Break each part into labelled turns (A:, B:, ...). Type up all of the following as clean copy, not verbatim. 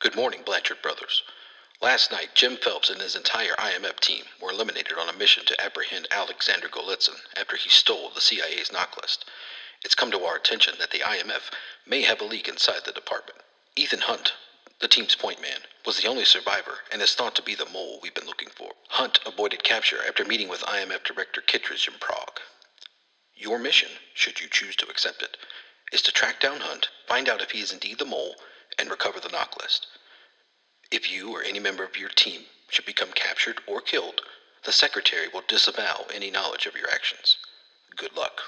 A: Good morning, Blanchard brothers. Last night, Jim Phelps and his entire IMF team were eliminated on a mission to apprehend Alexander Golitsyn after he stole the CIA's knock list. It's come to our attention that the IMF may have a leak inside the department. Ethan Hunt, the team's point man, was the only survivor and is thought to be the mole we've been looking for. Hunt avoided capture after meeting with IMF Director Kittredge in Prague. Your mission, should you choose to accept it, is to track down Hunt, find out if he is indeed the mole, and recover the knock list. If you or any member of your team should become captured or killed, the Secretary will disavow any knowledge of your actions. Good luck.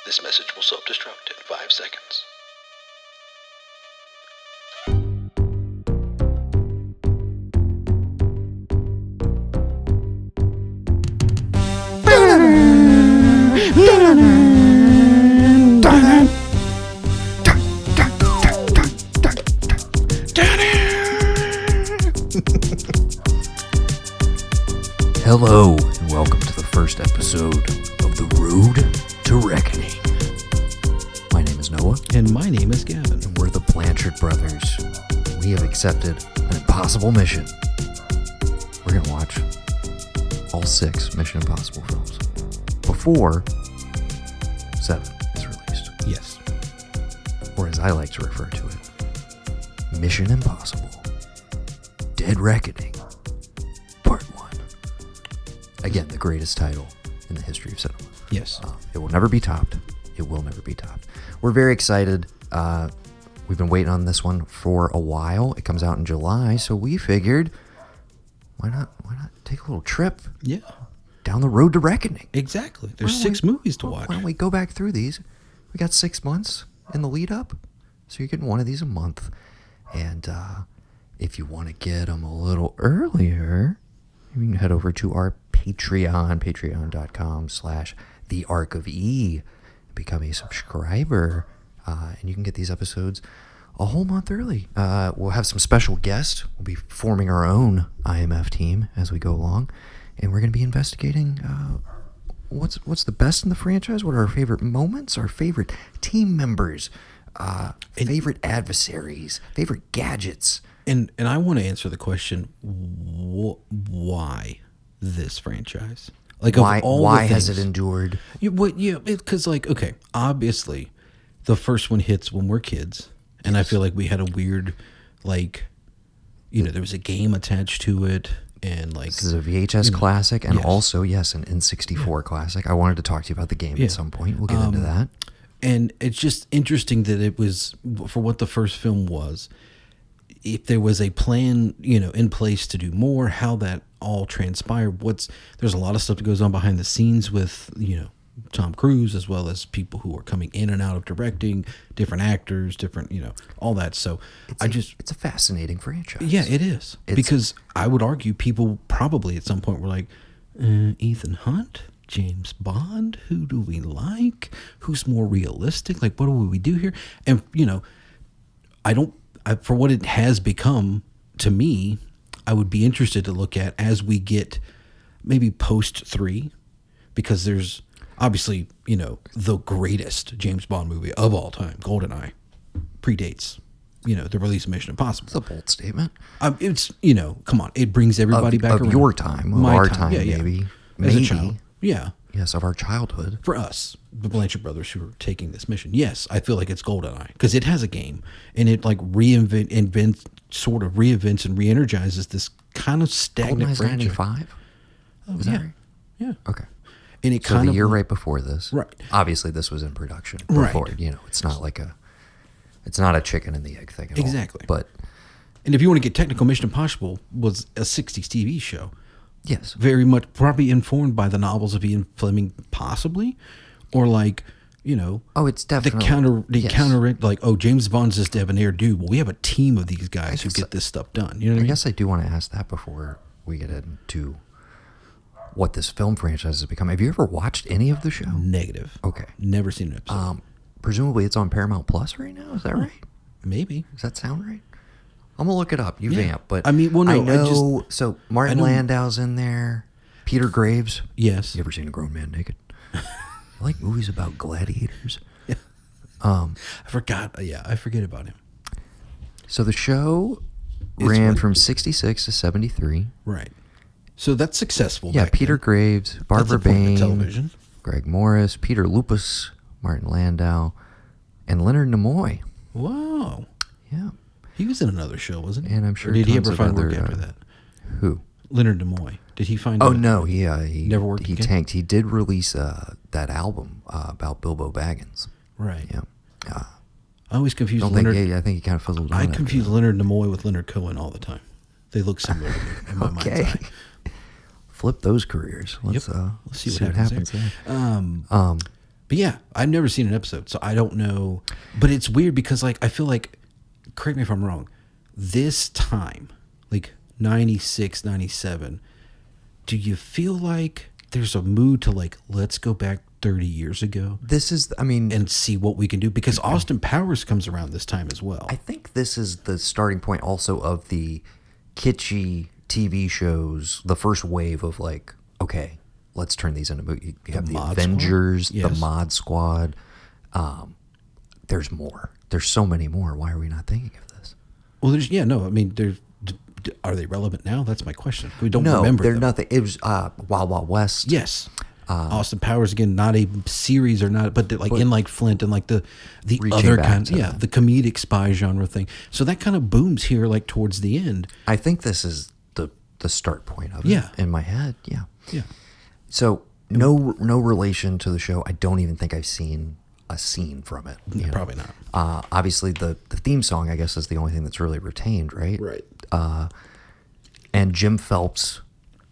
A: This message will self-destruct in 5 seconds.
B: Hello, and welcome to the first episode of The Road to Reckoning. My name is Noah.
C: And my name is Gavin.
B: And we're the Blanchard brothers. We have accepted an impossible mission. We're going to watch all 6 Mission Impossible films before 7 is released.
C: Yes.
B: Or as I like to refer to it, Mission Impossible Dead Reckoning Part 1. Again, the greatest title in the history of cinema.
C: Yes.
B: It will never be topped. It will never be topped. We're very excited. We've been waiting on this one for a while. It comes out in July, so we figured, why not take a little trip?
C: Yeah.
B: Down the road to reckoning.
C: Exactly. There's 6 movies to watch.
B: Why don't we go back through these? We got 6 months in the lead up, so you're getting one of these a month. And if you want to get them a little earlier, you can head over to our Patreon, patreon.com/theark of E, become a subscriber, and you can get these episodes a whole month early. We'll have some special guests. We'll be forming our own IMF team as we go along, and we're going to be investigating what's the best in the franchise, what are our favorite moments, our favorite team members, favorite adversaries, favorite gadgets.
C: And I want to answer the question, why this franchise? Like,
B: why has it endured?
C: Because, okay, obviously, the first one hits when we're kids, and I feel like we had a weird, there was a game attached to it, and
B: this is a VHS classic, and also, yes, an N64 classic. I wanted to talk to you about the game at some point. We'll get into that.
C: And it's just interesting that it was, for what the first film was, if there was a plan, in place to do more, how that all transpired. There's a lot of stuff that goes on behind the scenes with, Tom Cruise, as well as people who are coming in and out of directing, different actors, different, all that. So it's
B: a fascinating franchise.
C: Yeah, it is. Because I would argue people probably at some point were like, Ethan Hunt, James Bond, who do we like? Who's more realistic? Like, what do we do here? And, for what it has become to me, I would be interested to look at as we get maybe post 3, because there's obviously, the greatest James Bond movie of all time, GoldenEye, predates, the release of Mission Impossible.
B: It's a bold statement.
C: It's, come on, it brings everybody back around.
B: Of your time, of our time, maybe.
C: As a child. Yeah.
B: Yes, of our childhood.
C: For us, the Blanchard brothers who are taking this mission, yes, I feel like it's GoldenEye because it has a game and it reinvents and re-energizes this kind of stagnant franchise.
B: GoldenEye's 95?
C: Was that right? Yeah.
B: Okay.
C: And it
B: the year right before this.
C: Right.
B: Obviously, this was in production before.
C: Right.
B: It's not it's not a chicken and the egg thing at all.
C: Exactly.
B: But,
C: and if you want to get technical, Mission Impossible was a 60s TV show.
B: Yes.
C: Very much probably informed by the novels of Ian Fleming, possibly. Or
B: it's definitely
C: James Bond's this debonair dude. Well, we have a team of these guys who get this stuff done. You know what I mean?
B: I guess I do want to ask that before we get into what this film franchise has become. Have you ever watched any of the show?
C: Negative.
B: Okay.
C: Never seen an episode.
B: Presumably it's on Paramount Plus right now. Is that right?
C: Maybe.
B: Does that sound right? I'm going to look it up. You vamp. But so Martin Landau's in there. Peter Graves.
C: Yes.
B: You ever seen A Grown Man Naked? I like movies about gladiators.
C: Yeah. I forgot. Yeah, I forget about him.
B: So the show ran from 66 to 73.
C: Right. So that's successful.
B: Yeah,
C: back
B: Peter
C: then.
B: Graves,
C: That's
B: Barbara
C: appointment
B: Bain,
C: television.
B: Greg Morris, Peter Lupus, Martin Landau, and Leonard Nimoy.
C: Wow.
B: Yeah.
C: He was in another show, wasn't he?
B: And I'm sure
C: Or did he
B: tons
C: ever
B: of
C: find work
B: other,
C: after that?
B: Who?
C: Leonard Nimoy. Did he find?
B: Oh no, he
C: never worked
B: He
C: again?
B: tanked. He did release that album about Bilbo Baggins.
C: Right.
B: Yeah.
C: I always confuse
B: Don't
C: Leonard.
B: think. I think he kind of fizzled.
C: I
B: on it.
C: confuse Leonard Nimoy with Leonard Cohen all the time. They look similar to me in my mind's
B: Okay.
C: eye.
B: Flip those careers. Let's
C: Let's see
B: what
C: what
B: happens
C: happens
B: there.
C: But yeah, I've never seen an episode, so I don't know. But it's weird because, like, I feel like, correct me if I'm wrong, this time, like 96, 97, do you feel like there's a mood to, like, let's go back 30 years ago
B: This is. I mean,
C: and see what we can do? Because Austin Powers comes around this time as well.
B: I think this is the starting point also of the kitschy TV shows, the first wave of like, okay, let's turn these into movies. You have the
C: Mod
B: Avengers,
C: Squad?
B: the
C: Yes.
B: Mod Squad. There's more. There's so many more. Why are we not thinking of this?
C: Well, I mean, are they relevant now? That's my question. We don't
B: No,
C: remember
B: they're
C: them.
B: nothing. It was Wild Wild West.
C: Yes. Austin Powers, again, not a series or not, but like in like Flint and like the
B: Reaching
C: other
B: back
C: kind,
B: to that.
C: the comedic spy genre thing. So that kind of booms here, like towards the end.
B: I think this is the start point of it.
C: Yeah.
B: In my head. Yeah.
C: Yeah.
B: So no relation to the show. I don't even think I've seen a scene from it. you know.
C: Probably not.
B: Obviously, the theme song, I guess, is the only thing that's really retained, right?
C: Right.
B: And Jim Phelps,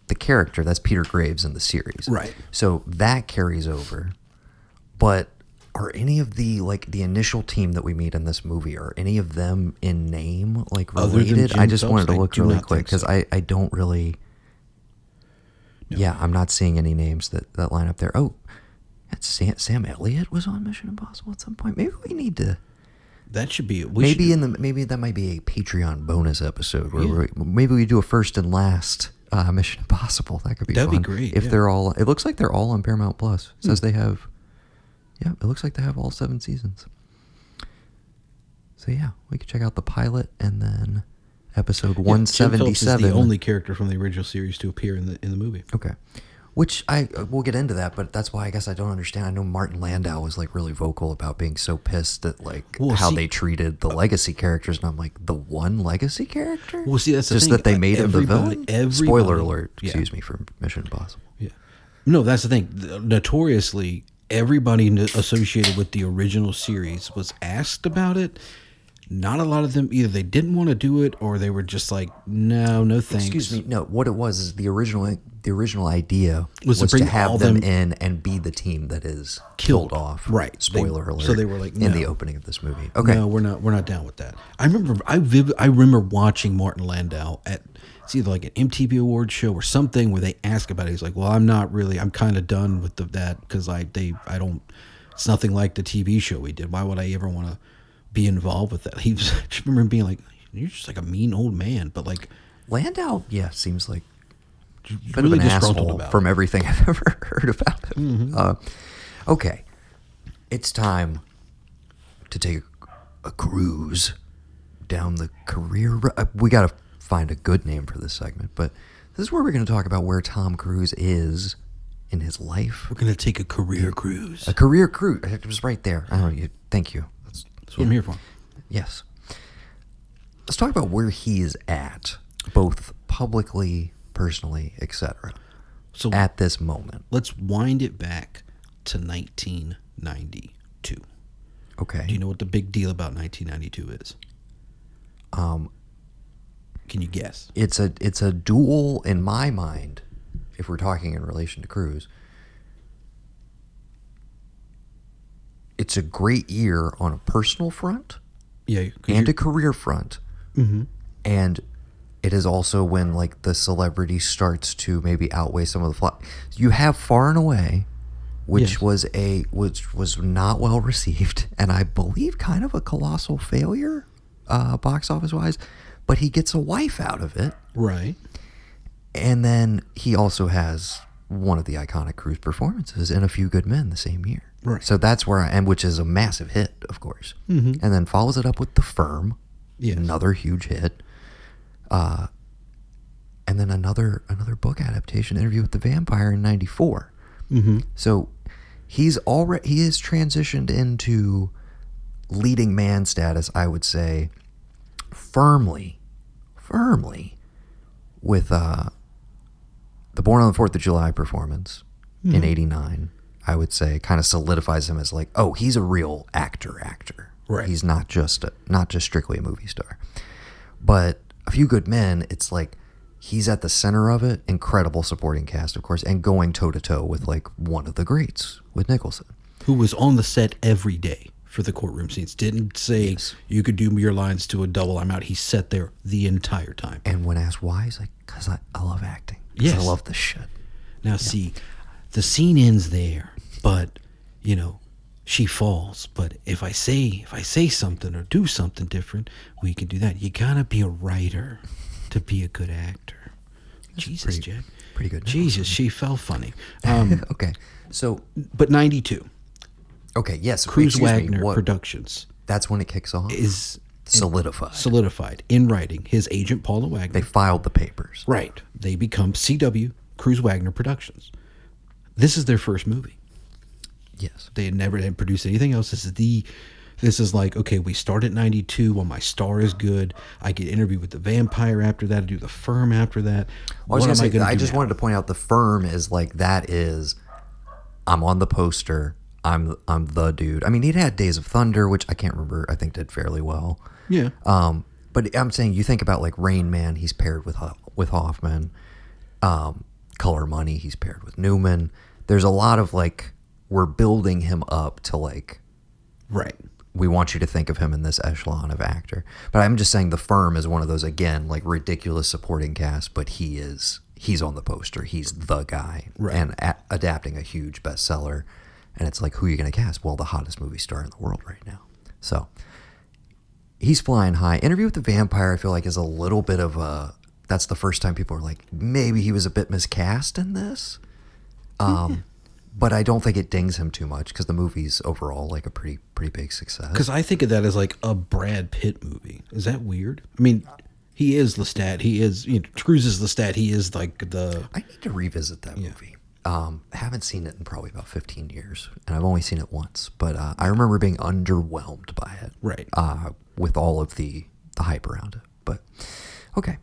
B: the character, that's Peter Graves in the series.
C: Right.
B: So that carries over. But are any of the initial team that we meet in this movie, are any of them in name like
C: Other than
B: related?
C: Jim
B: I just
C: Phelps,
B: wanted to
C: I
B: look
C: do
B: really
C: not
B: quick
C: think
B: because
C: so.
B: I don't really.
C: No.
B: Yeah, I'm not seeing any names that line up there. Oh, that's Sam Elliott was on Mission Impossible at some point. Maybe we need to.
C: That should be
B: Maybe maybe that might be a Patreon bonus episode where maybe we do a first and last Mission Impossible. That could be
C: That'd be
B: fun.
C: great,
B: If
C: yeah.
B: they're all, it looks like they're all on Paramount Plus. It says they have. Yeah, it looks like they have all 7 seasons. So yeah, we could check out the pilot and then episode 177.
C: Jim Phelps is the only character from the original series to appear in the movie.
B: Okay. Which we'll get into that, but that's why I guess I don't understand. I know Martin Landau was like really vocal about being so pissed at like how they treated the legacy characters, and I'm like, the one legacy character?
C: Well, see, that's the
B: just
C: thing.
B: that they made him the
C: Everybody-
B: villain. Spoiler
C: everybody-
B: alert!
C: yeah.
B: Excuse me for Mission Impossible.
C: Yeah. No, that's the thing. Notoriously, everybody associated with the original series was asked about it. Not a lot of them, either they didn't want to do it or they were just like, no thanks.
B: Excuse me. No, what it was is the original idea
C: Was
B: was
C: to
B: to
C: bring
B: have
C: all
B: them
C: them
B: in and be the team that is
C: killed.
B: killed off.
C: Right.
B: Spoiler alert.
C: So they were like,
B: in
C: no.
B: the opening of this movie. Okay.
C: No, we're not down with that. I remember watching Martin Landau at it's either like an MTV Awards show or something where they ask about it. He's like, well, I'm kind of done with that because I don't. It's nothing like the TV show we did. Why would I ever want to be involved with that? I just remember being like, you're just like a mean old man, but like
B: Landau, seems like bit
C: really
B: of an
C: disgruntled
B: asshole
C: about
B: from
C: it.
B: everything I've ever heard about him. Okay, it's time to take a cruise down the career. We got to find a good name for this segment, but this is where we're going to talk about where Tom Cruise is in his life.
C: We're gonna take a career cruise.
B: A career cruise. It was right there. Thank you.
C: That's what I'm here for.
B: Yes. Let's talk about where he is at, both publicly, personally, etc.
C: So
B: At this moment.
C: let's wind it back to 1992.
B: Okay.
C: Do you know what the big deal about 1992 is? Can you guess?
B: It's a duel in my mind, if we're talking in relation to Cruise. It's a great year on a personal front
C: Yeah, 'cause
B: and a
C: you're-
B: career front.
C: Mhm.
B: And it is also when like the celebrity starts to maybe outweigh some of the flaw. You have Far and Away, which
C: Yes.
B: was not well received, and I believe kind of a colossal failure, box office wise. But he gets a wife out of it,
C: right.
B: and then he also has one of the iconic Cruise performances in A Few Good Men the same year.
C: Right.
B: So that's where which is a massive hit, of course, and then follows it up with The Firm,
C: Yes.
B: Another huge hit. And then another book adaptation, Interview with the Vampire, in 94.
C: Mm-hmm.
B: So he has transitioned into leading man status, I would say, firmly with the Born on the 4th of July performance in 89. I would say kind of solidifies him as like, oh, he's a real actor.
C: Right.
B: He's not just strictly a movie star. But A Few Good Men, it's like he's at the center of it. Incredible supporting cast, of course, and going toe to toe with like one of the greats, with Nicholson,
C: who was on the set every day for the courtroom scenes. Didn't say you could do your lines to a double. I'm out. He sat there the entire time.
B: And when asked why, he's like, because I love acting.
C: Yes.
B: I love this shit.
C: Now, see, the scene ends there, but, she falls. But if I say something or do something different, we can do that. You gotta be a writer to be a good actor. Jesus, Jack.
B: Pretty good.
C: Jesus, she fell funny.
B: Okay. So,
C: But 92.
B: okay, yes.
C: Cruz Wagner Productions
B: That's when it kicks off?
C: is
B: Solidified.
C: in writing. His agent, Paula Wagner.
B: They filed the papers.
C: Right. They become CW, Cruz Wagner Productions. This is their first movie.
B: Yes.
C: They had produced anything else. This is like, okay, we start at 92 when my star is good. I get Interview with the Vampire after that. I do The Firm after that.
B: I just wanted to point out The Firm is like, that is, I'm on the poster. I'm the dude. I mean, he'd had Days of Thunder, which I can't remember. I think did fairly well.
C: Yeah.
B: But I'm saying, you think about like Rain Man, he's paired with Hoffman. Color Money, he's paired with Newman. There's a lot of like, we're building him up to like,
C: right.
B: We want you to think of him in this echelon of actor. But I'm just saying The Firm is one of those, again, like ridiculous supporting cast, but he's on the poster. He's the guy.
C: Right.
B: And adapting a huge bestseller. And it's like, who are you going to cast? Well, the hottest movie star in the world right now. So he's flying high. Interview with the Vampire, I feel like, is a little bit of a, that's the first time people are like, maybe he was a bit miscast in this. But I don't think it dings him too much because the movie's overall like a pretty big success.
C: Because I think of that as like a Brad Pitt movie. Is that weird? I mean, he is Lestat. He is, Cruz is Lestat. He is like the...
B: I need to revisit that movie. Haven't seen it in probably about 15 years, and I've only seen it once. But I remember being underwhelmed by it.
C: Right.
B: With all of the hype around it. But, okay.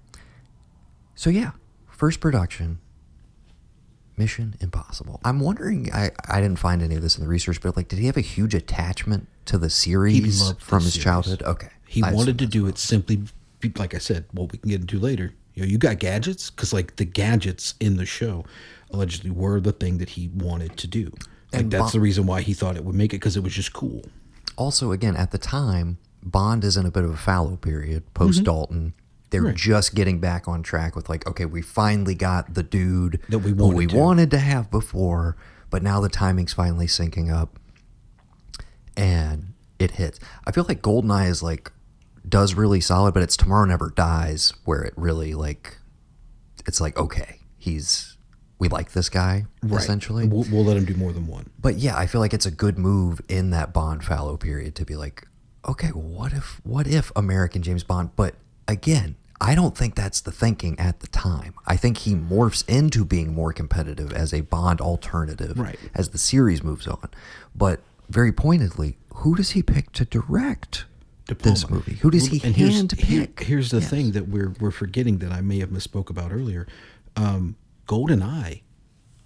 B: So, yeah. First production... Mission Impossible. I'm wondering, I didn't find any of this in the research, but like, did he have a huge attachment to the series from his childhood? Okay.
C: He wanted to do it simply, like I said, what we can get into later. You got gadgets? Because like the gadgets in the show allegedly were the thing that he wanted to do. Like
B: And
C: that's the reason why he thought it would make it, because it was just cool.
B: Also, again, at the time, Bond is in a bit of a fallow period, post-Dalton. They're just getting back on track with like, okay, we finally got the dude
C: that we
B: wanted to have before, but now the timing's finally syncing up, and it hits. I feel like GoldenEye is like, does really solid, but it's Tomorrow Never Dies where it really like, it's like, okay, we like this guy, essentially.
C: We'll let him do more than one.
B: But yeah, I feel like it's a good move in that Bond fallow period to be like, okay, what if American James Bond, but again, I don't think that's the thinking at the time. I think he morphs into being more competitive as a Bond alternative as the series moves on. But very pointedly, who does he pick to direct this movie? Who does he handpick?
C: Here's the thing that we're forgetting that I may have misspoke about earlier. GoldenEye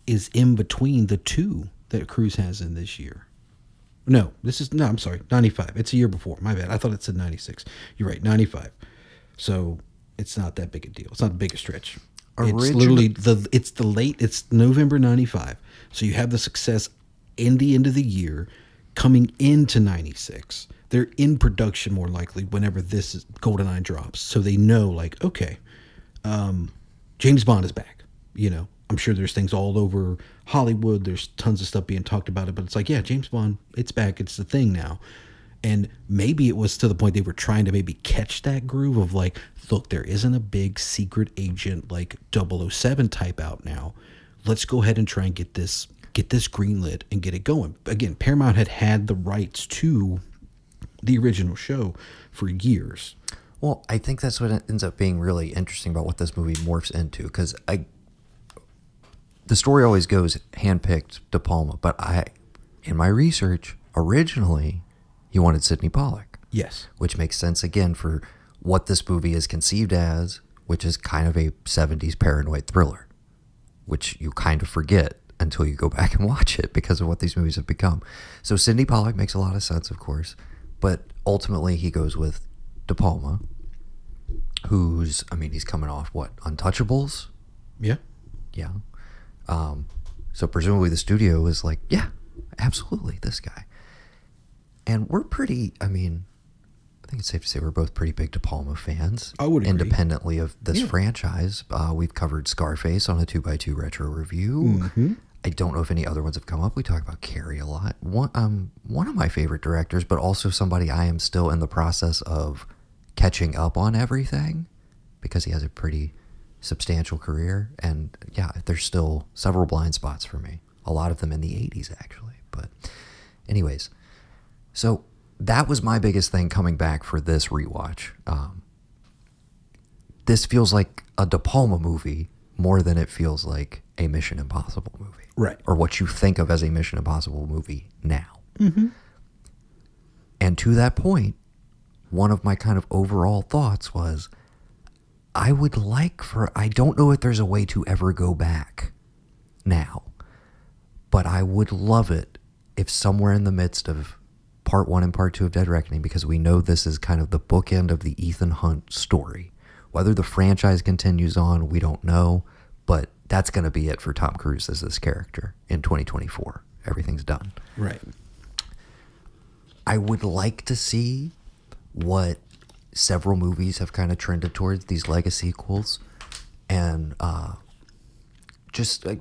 C: is in between the two that Cruise has in this year. I'm sorry, 95. It's a year before. My bad. I thought it said 96. You're right, 95. So it's not that big a deal. It's not a big a stretch. It's literally it's November 95. So you have the success in the end of the year coming into 96. They're in production more likely whenever this GoldenEye drops. So they know like, okay, James Bond is back. I'm sure there's things all over Hollywood. There's tons of stuff being talked about it, but it's like, yeah, James Bond, it's back. It's the thing now. And maybe it was to the point they were trying to maybe catch that groove of like, look, there isn't a big secret agent like 007 type out now. Let's go ahead and try and get this greenlit and get it going. Again, Paramount had the rights to the original show for years.
B: Well, I think that's what ends up being really interesting about what this movie morphs into, because the story always goes handpicked De Palma, but in my research, originally he wanted Sidney Pollack.
C: Yes.
B: Which makes sense again for what this movie is conceived as, which is kind of a 70s paranoid thriller, which you kind of forget until you go back and watch it because of what these movies have become. So Sidney Pollack makes a lot of sense, of course, but ultimately he goes with De Palma, who's, I mean, he's coming off what, Untouchables?
C: Yeah.
B: Yeah. So presumably the studio was like, yeah, absolutely, this guy. And we're pretty, I mean, I think it's safe to say we're both pretty big De Palma fans.
C: I would agree.
B: Independently of this franchise. We've covered Scarface on a 2x2 retro review.
C: Mm-hmm.
B: I don't know if any other ones have come up. We talk about Carrie a lot. One of my favorite directors, but also somebody I am still in the process of catching up on everything because he has a pretty substantial career. And yeah, there's still several blind spots for me. A lot of them in the 80s, actually. But anyways, so that was my biggest thing coming back for this rewatch. This feels like a De Palma movie more than it feels like a Mission Impossible movie.
C: Right.
B: Or what you think of as a Mission Impossible movie now.
C: Mm-hmm.
B: And to that point, one of my kind of overall thoughts was, I don't know if there's a way to ever go back now, but I would love it if somewhere in the midst of part 1 and part 2 of Dead Reckoning, because we know this is kind of the bookend of the Ethan Hunt story. Whether the franchise continues on, we don't know, but that's going to be it for Tom Cruise as this character in 2024. Everything's done.
C: Right.
B: I would like to see what several movies have kind of trended towards, these legacy sequels, and just like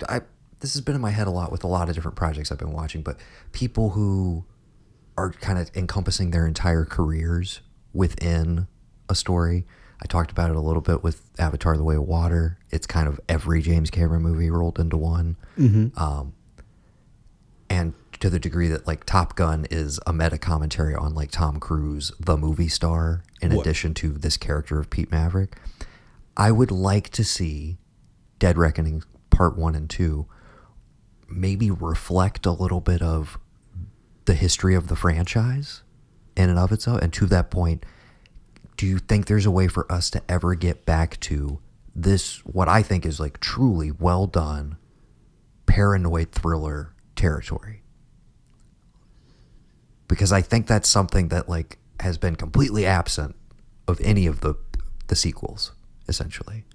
B: this has been in my head a lot with a lot of different projects I've been watching, but people who are kind of encompassing their entire careers within a story. I talked about it a little bit with Avatar: The Way of Water. It's kind of every James Cameron movie rolled into one.
C: Mm-hmm.
B: And to the degree that like Top Gun is a meta commentary on like Tom Cruise, the movie star, in addition to this character of Pete Maverick. I would like to see Dead Reckoning Part 1 and 2 maybe reflect a little bit of the history of the franchise in and of itself. And to that point, do you think there's a way for us to ever get back to this, what I think is like truly well done paranoid thriller territory? Because I think that's something that like has been completely absent of any of the sequels, essentially.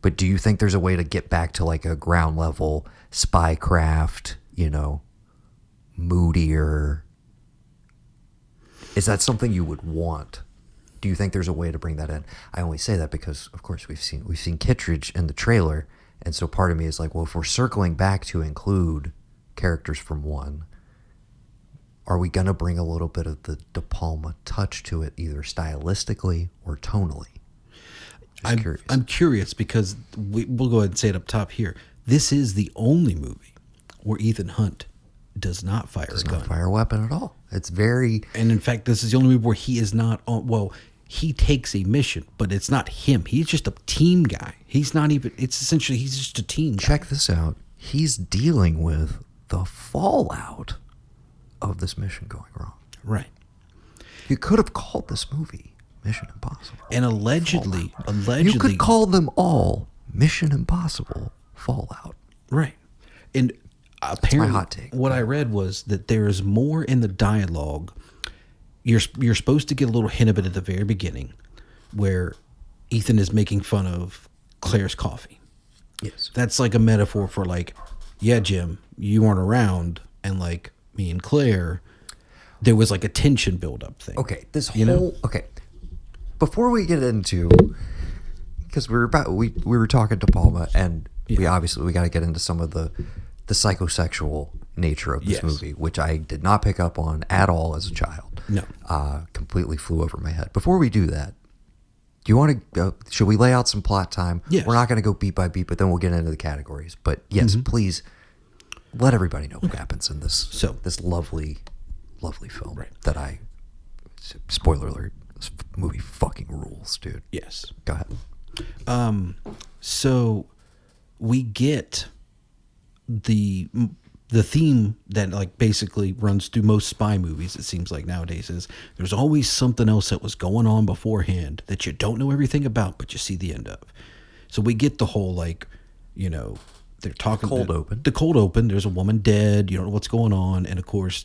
B: But do you think there's a way to get back to like a ground level spycraft, moodier? Is that something you would want? Do you think there's a way to bring that in? I only say that because, of course, we've seen Kittredge in the trailer, and so part of me is like, well, if we're circling back to include characters from 1, are we gonna bring a little bit of the De Palma touch to it, either stylistically or tonally?
C: I'm curious because we'll go ahead and say it up top here. This is the only movie where Ethan Hunt does not fire a gun.
B: Does not fire a weapon at all. It's very...
C: And in fact, this is the only movie where he is not on... Well, he takes a mission, but it's not him. He's just a team guy. He's not even... It's essentially, he's just a team guy.
B: Check this out. He's dealing with the fallout of this mission going wrong.
C: Right.
B: You could have called this movie Mission Impossible.
C: And allegedly...
B: You could call them all Mission Impossible Fallout.
C: Right. And apparently,
B: my hot take.
C: What I read was that there is more in the dialogue. You're supposed to get a little hint of it at the very beginning, where Ethan is making fun of Claire's coffee.
B: Yes.
C: That's like a metaphor for like, yeah, Jim, you weren't around, and like me and Claire, there was like a tension build-up thing.
B: Okay, okay. Before we get into, because we were talking to Palma, and we got to get into some of the psychosexual nature of this movie, which I did not pick up on at all as a child.
C: No.
B: Completely flew over my head. Before we do that, do you want to go? Should we lay out some plot time?
C: Yes.
B: We're not going to go beat by beat, but then we'll get into the categories. But yes, please let everybody know what happens in this lovely, lovely film.
C: Right.
B: That spoiler alert, This movie fucking rules, dude.
C: Yes.
B: Go ahead.
C: So we get the theme that like basically runs through most spy movies, it seems like nowadays, is there's always something else that was going on beforehand that you don't know everything about, but you see the end of. So we get the whole like, you know, they're talking the cold open. There's a woman dead. You don't know what's going on, and of course,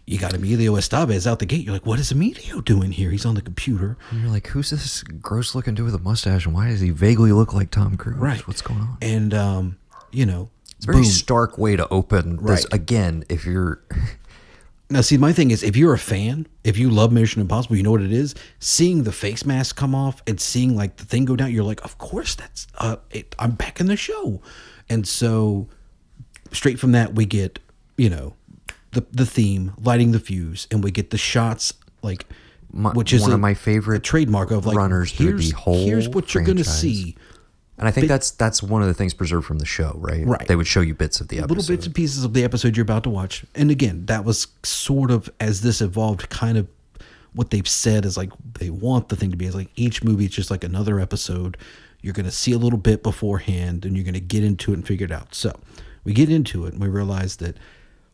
C: you got Emilio Estevez out the gate. You're like, what is Emilio doing here? He's on the computer.
B: And you're like, who's this gross looking dude with a mustache, and why does he vaguely look like Tom Cruise?
C: Right.
B: What's going on?
C: And you know,
B: it's a very stark way to open this. Again, if you're
C: now, see, my thing is, if you're a fan, if you love Mission Impossible, you know what it is. Seeing the face mask come off and seeing like the thing go down, you're like, of course, that's I'm back in the show. And so, straight from that, we get, you know, the theme, lighting the fuse, and we get the shots, like, which is
B: one of my favorite
C: trademark of like
B: runners through the whole
C: here's what you're going to
B: franchise.
C: see.
B: And I think that's one of the things preserved from the show, right?
C: Right.
B: They would show you bits of the episode.
C: Little bits and pieces of the episode you're about to watch. And again, that was sort of, as this evolved, kind of what they've said is like they want the thing to be. Is like each movie is just like another episode. You're going to see a little bit beforehand, and you're going to get into it and figure it out. So we get into it, and we realize that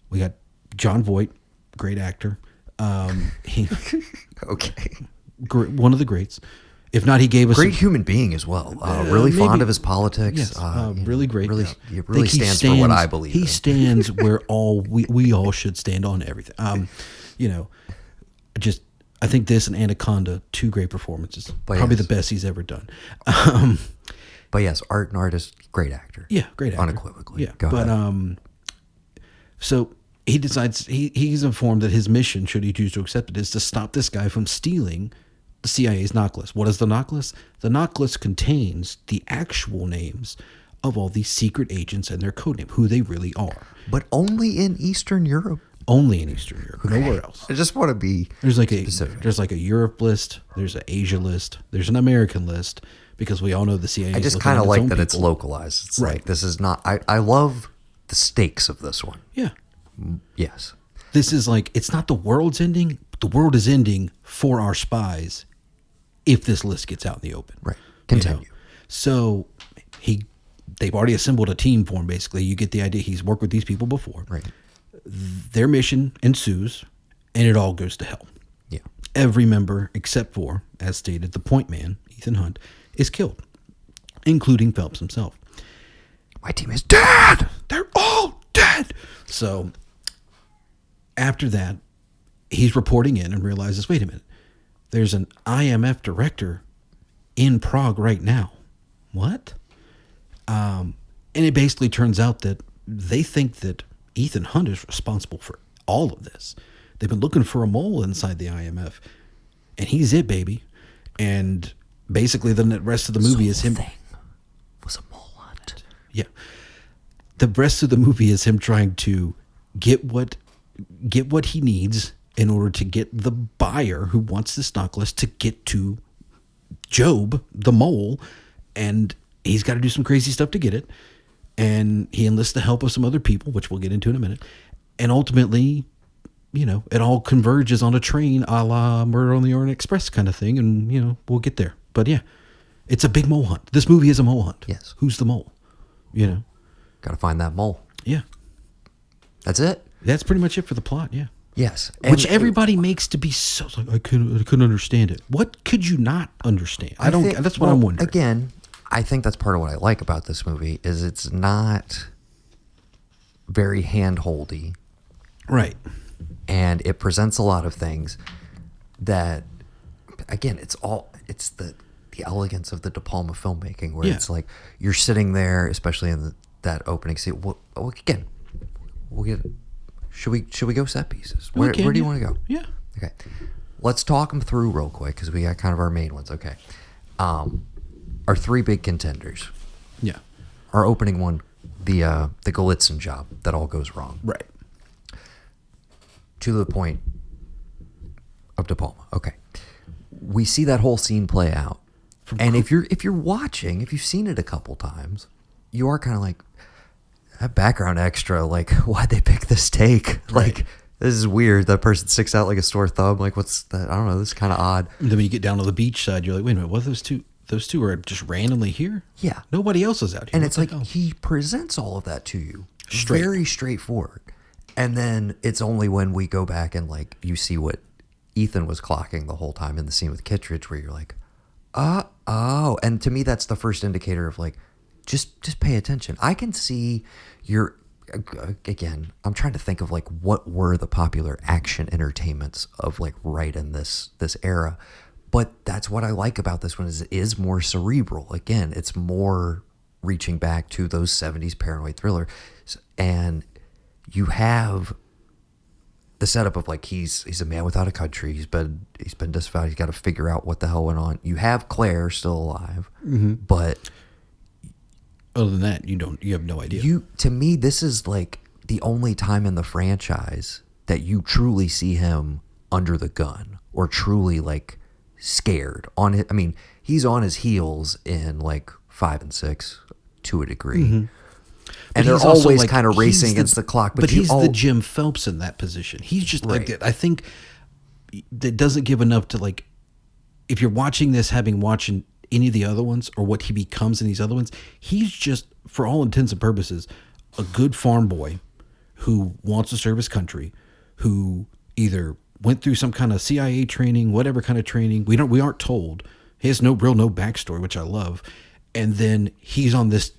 C: we got John Voight, great actor. He
B: Okay.
C: One of the greats. If not, he gave us
B: great human being as well. Really fond of his politics.
C: Yes, really great.
B: Really, he really stands for what I believe.
C: He stands where we all should stand on everything. You know, just I think this and Anaconda, two great performances. Probably the best he's ever done.
B: But yes, art and artist, great actor.
C: Yeah, great actor.
B: Unequivocally.
C: Yeah,
B: Go ahead.
C: So he decides he's informed that his mission, should he choose to accept it, is to stop this guy from stealing the CIA's knock list. What is the knock list? The knock list contains the actual names of all these secret agents and their codename, who they really are.
B: But only in Eastern Europe.
C: Only in Eastern Europe, nowhere else.
B: I just want to be specific.
C: There's like a Europe list, there's an Asia list, there's an American list, because we all know the CIA.
B: I just kind of like that it's localized. It's right. Like, this is not. I love the stakes of this one.
C: Yeah.
B: Yes.
C: This is like, it's not the world's ending. The world is ending for our spies if this list gets out in the open.
B: Right. Continue.
C: You know? So they've already assembled a team for him, basically. You get the idea. He's worked with these people before.
B: Right.
C: Their mission ensues, and it all goes to hell.
B: Yeah.
C: Every member, except for, as stated, the point man, Ethan Hunt, is killed, including Phelps himself.
B: My team is dead!
C: They're all dead! So, after that, he's reporting in and realizes, wait a minute, there's an IMF director in Prague right now. What? And it basically turns out that they think that Ethan Hunt is responsible for all of this. They've been looking for a mole inside the IMF, and he's it, baby. And basically, the rest of the movie is him.
B: Thing was a mole hunt.
C: Yeah, the rest of the movie is him trying to get what he needs in order to get the buyer who wants this knock list to get to Job, the mole, and he's got to do some crazy stuff to get it. And he enlists the help of some other people, which we'll get into in a minute. And ultimately, you know, it all converges on a train a la Murder on the Orient Express kind of thing. And, you know, we'll get there. But yeah, it's a big mole hunt. This movie is a mole hunt.
B: Yes.
C: Who's the mole? You know?
B: Got to find that mole.
C: Yeah.
B: That's it?
C: That's pretty much it for the plot, yeah.
B: Yes.
C: Which everybody makes to be so, like, I couldn't understand it. What could you not understand? That's what I'm wondering.
B: Again, I think that's part of what I like about this movie is it's not very hand-holdy.
C: Right.
B: And it presents a lot of things that, again, it's the elegance of the De Palma filmmaking where it's like you're sitting there, especially in that opening scene. Well, again, we'll get. Should we go set pieces? Where do you want to go?
C: Yeah.
B: Okay. Let's talk them through real quick because we got kind of our main ones. Okay. Our three big contenders.
C: Yeah.
B: Our opening one, the Golitsyn job that all goes wrong.
C: Right.
B: To the point of De Palma. Okay. We see that whole scene play out. And if you're watching, if you've seen it a couple times, you are kind of like, that background extra, like, why'd they pick this take? Right. Like, this is weird. That person sticks out like a sore thumb. Like, what's that? I don't know. This is kind of odd.
C: And then when you get down to the beach side, you're like, wait a minute, what are those two? Those two are just randomly here?
B: Yeah.
C: Nobody else is out here.
B: And
C: What
B: it's
C: the
B: like
C: hell?
B: he presents all of that to you.
C: Straight.
B: Very straightforward. And then it's only when we go back and like you see what Ethan was clocking the whole time in the scene with Kittredge where you're like, oh. And to me, that's the first indicator of like, just pay attention. I can see again, I'm trying to think of like what were the popular action entertainments of like right in this era. But that's what I like about this one is it is more cerebral. Again, it's more reaching back to those 70s paranoid thriller. And you have the setup of like he's a man without a country. He's been disavowed. He's got to figure out what the hell went on. You have Claire still alive, but
C: other than that, you have no idea.
B: To me, this is like the only time in the franchise that you truly see him under the gun or truly like scared on it. I mean, he's on his heels in like 5 and 6 to a degree. And they're always like, kind of racing against the clock.
C: But he's the Jim Phelps in that position. He's just
B: Right.
C: like, I think that doesn't give enough to like, if you're watching this, having watched any of the other ones or what he becomes in these other ones, he's just, for all intents and purposes, a good farm boy who wants to serve his country, who either went through some kind of CIA training, whatever kind of training. We aren't told. He has no backstory, which I love. And then he's on this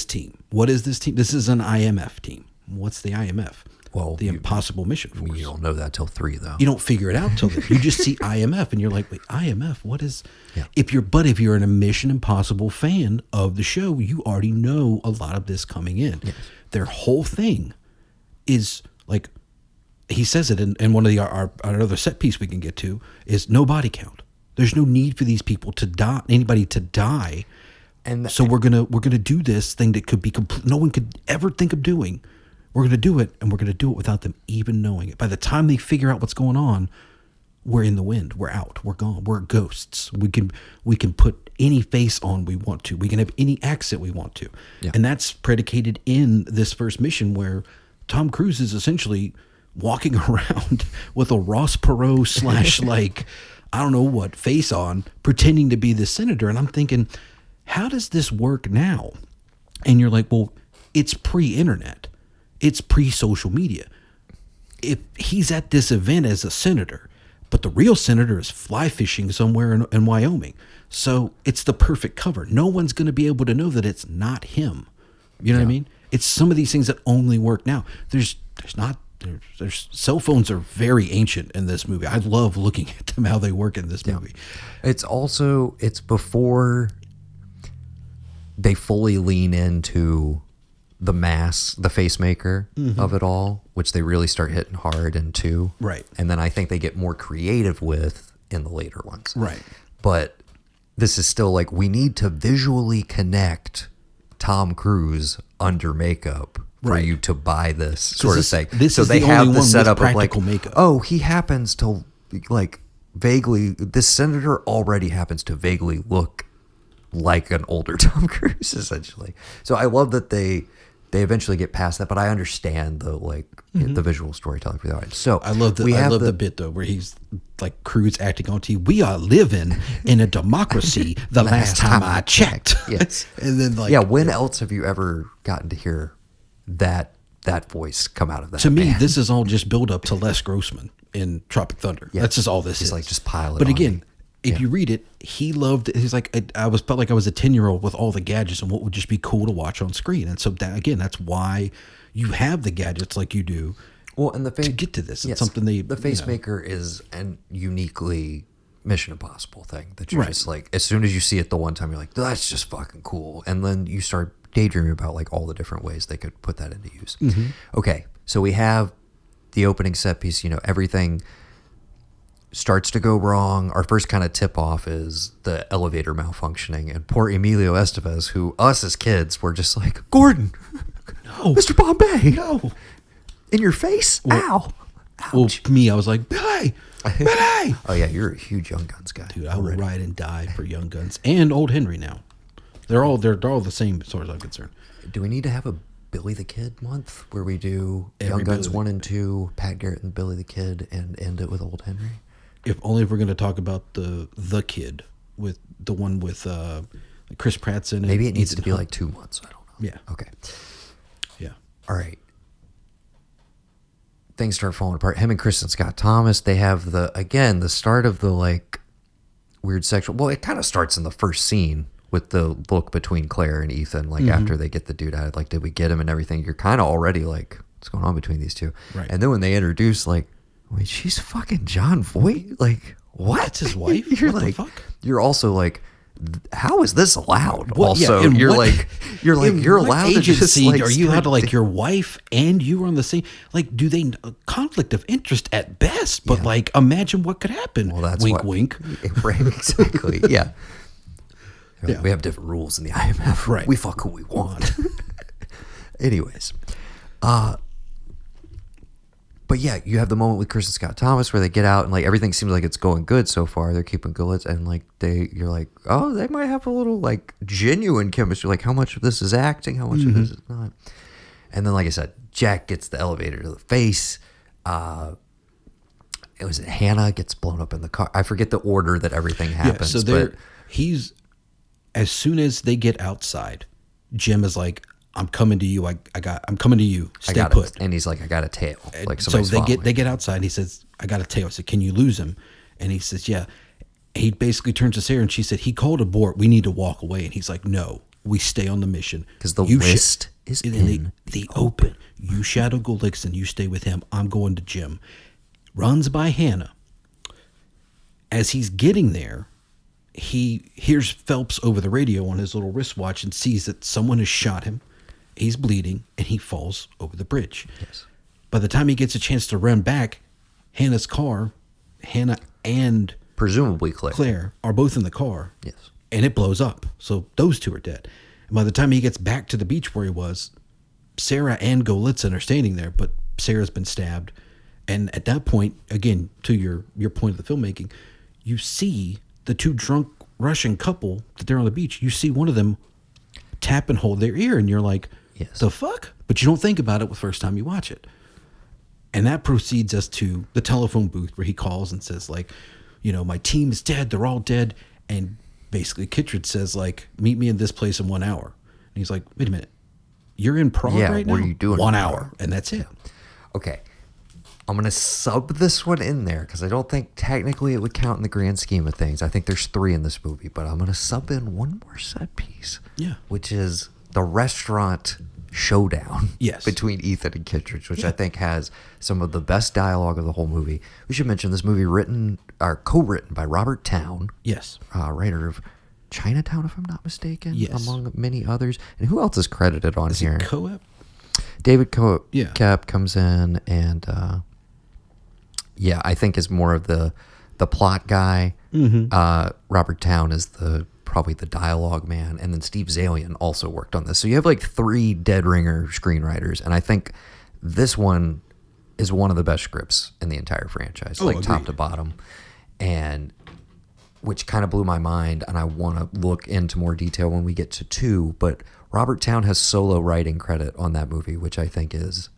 C: team. What is this team? This is an IMF team. What's the IMF?
B: Well,
C: the Impossible Mission Force.
B: You don't know that till 3 though.
C: You don't figure it out till then. You just see IMF and you're like, wait, IMF? What is?
B: Yeah.
C: If you're a Mission Impossible fan of the show, you already know a lot of this coming in.
B: Yes.
C: Their whole thing is like, he says it in one of our other set piece we can get to is no body count. There's no need for these people to die, anybody to die.
B: And
C: So we're gonna do this thing that could be no one could ever think of doing. We're gonna do it, and we're gonna do it without them even knowing it. By the time they figure out what's going on, we're in the wind. We're out. We're gone. We're ghosts. We can put any face on we want to. We can have any accent we want to, and that's predicated in this first mission where Tom Cruise is essentially walking around with a Ross Perot / like I don't know what face on, pretending to be the senator, and I'm thinking, how does this work now? And you're like, well, it's pre-internet. It's pre-social media. If he's at this event as a senator, but the real senator is fly fishing somewhere in Wyoming. So it's the perfect cover. No one's going to be able to know that it's not him. You know what I mean? It's some of these things that only work now. There's cell phones are very ancient in this movie. I love looking at them, how they work in this movie.
B: It's before they fully lean into the mask, the face maker of it all, which they really start hitting hard in 2.
C: Right.
B: And then I think they get more creative with in the later ones.
C: Right.
B: But this is still like, we need to visually connect Tom Cruise under makeup for
C: Right.
B: you to buy this sort of thing.
C: This
B: so
C: is
B: they
C: the
B: have
C: only
B: the
C: one with
B: setup of like,
C: practical makeup.
B: oh, he happens to like vaguely, this senator already happens to vaguely look like an older Tom Cruise, essentially. So I love that they eventually get past that, but I understand the the visual storytelling for that. So
C: I love the bit though where he's like Cruise acting on TV. We are living in a democracy. The last time I checked.
B: Yes.
C: And then like,
B: when else have you ever gotten to hear that voice come out of that?
C: to me,
B: man?
C: this is all just build up to Les Grossman in Tropic Thunder.
B: Yeah.
C: That's just all this
B: He's
C: is.
B: like, just pile it
C: But
B: on
C: again,
B: me.
C: if you read it, he loved it. He's like, felt like I was a 10-year-old with all the gadgets and what would just be cool to watch on screen. And so that's why you have the gadgets like you do.
B: Well, and
C: to get to this, it's
B: yes,
C: something
B: the facemaker is an uniquely Mission Impossible thing that you're just like, as soon as you see it the one time, you're like, that's just fucking cool. And then you start daydreaming about like all the different ways they could put that into use. Okay, so we have the opening set piece, everything starts to go wrong. Our first kind of tip off is the elevator malfunctioning, and poor Emilio Estevez, who us as kids were just like, Gordon,
C: No.
B: Mr. Bombay,
C: No.
B: in your face, ow.
C: Well, me, I was like, Billy! Billy!
B: Oh yeah, you're a huge Young Guns guy.
C: Dude, I will ride and die for Young Guns and Old Henry now. They're all the same as far as I'm concerned.
B: Do we need to have a Billy the Kid month where we do
C: Every
B: Young Guns
C: Billy-
B: 1 and 2, Pat Garrett and Billy the Kid, and end it with Old Henry.
C: If only if we're going to talk about the kid with the one with Chris Pratt's in it.
B: Maybe it needs
C: Ethan
B: to be
C: Hunt.
B: like 2 months. I don't know.
C: Yeah.
B: Okay.
C: Yeah.
B: All right. Things start falling apart. Him and Kristen Scott Thomas, they have the start of the like weird sexual. Well, it kind of starts in the first scene with the look between Claire and Ethan, like after they get the dude out, like, did we get him and everything? You're kind of already like, what's going on between these two?
C: Right.
B: And then when they introduce, like, wait, she's fucking John Voight? Like, what?
C: That's his wife?
B: You're
C: What the
B: like,
C: fuck?
B: You're also like, how is this allowed?
C: What-
B: Also,
C: yeah, in
B: you're
C: what-
B: like, you're
C: in what
B: allowed to just
C: agency
B: like,
C: are you allowed
B: start
C: to like your wife and you are on the same, like, do they conflict of interest at best, but like imagine what could happen.
B: Well, that's
C: wink
B: what-
C: wink.
B: Right, exactly. Yeah.
C: Yeah.
B: We have different rules in the IMF.
C: Right.
B: We fuck who we want. Anyways. But yeah, you have the moment with Kristen Scott Thomas where they get out and like everything seems like it's going good so far. They're keeping good, and like you're like, oh, they might have a little like genuine chemistry. Like how much of this is acting, how much of this is not. And then, like I said, Jack gets the elevator to the face. It was Hannah gets blown up in the car. I forget the order that everything happens.
C: So
B: but
C: he's, as soon as they get outside, Jim is like, I'm coming to you. I'm coming to you.
B: I
C: Stay
B: got
C: put.
B: and he's like, I got a tail. Like
C: So
B: somebody's following.
C: they get outside and he says, I got a tail. I said, can you lose him? And he says, yeah. He basically turns to Sarah and she said, he called abort. We need to walk away. And he's like, no, we stay on the mission.
B: 'Cause the
C: You
B: list is in
C: the open. You shadow Golixon. You stay with him. I'm going to Jim. Runs by Hannah. As he's getting there, he hears Phelps over the radio on his little wristwatch and sees that someone has shot him. He's bleeding and he falls over the bridge.
B: Yes.
C: By the time he gets a chance to run back, Hannah's car, Hannah and
B: Presumably
C: Claire are both in the car.
B: Yes.
C: And it blows up. So those two are dead. And by the time he gets back to the beach where he was, Sarah and Golixon are standing there, but Sarah's been stabbed. And at that point, again, to your point of the filmmaking, you see the two drunk Russian couple that they're on the beach. You see one of them tap and hold their ear, and you're like,
B: Yes.
C: the fuck? But you don't think about it the first time you watch it. And that proceeds us to the telephone booth where he calls and says, like, you know, my team is dead. They're all dead. And basically Kittredge says, like, meet me in this place in 1 hour. And he's like, wait a minute. You're in Prague
B: Yeah,
C: right
B: what
C: now?
B: are you doing
C: 1
B: in
C: hour.
B: Prague?
C: And that's it.
B: Okay. I'm going to sub this one in there because I don't think technically it would count in the grand scheme of things. I think there's 3 in this movie, but I'm going to sub in one more set piece.
C: Yeah.
B: Which is the restaurant showdown
C: Yes.
B: between Ethan and Kittredge, which I think has some of the best dialogue of the whole movie. We should mention this movie co-written by Robert Towne,
C: Yes.
B: writer of Chinatown, if I'm not mistaken,
C: Yes.
B: among many others. And who else is credited on
C: Is
B: here?
C: it co-op?
B: David
C: Yeah.
B: Koepp comes in and I think is more of the plot guy. Robert Towne is probably the dialogue man, and then Steve Zalian also worked on this. So you have like 3 dead ringer screenwriters, and I think this one is one of the best scripts in the entire franchise, like top
C: agreed.
B: to bottom, and which kind of blew my mind, and I want to look into more detail when we get to 2, but Robert Towne has solo writing credit on that movie, which I think is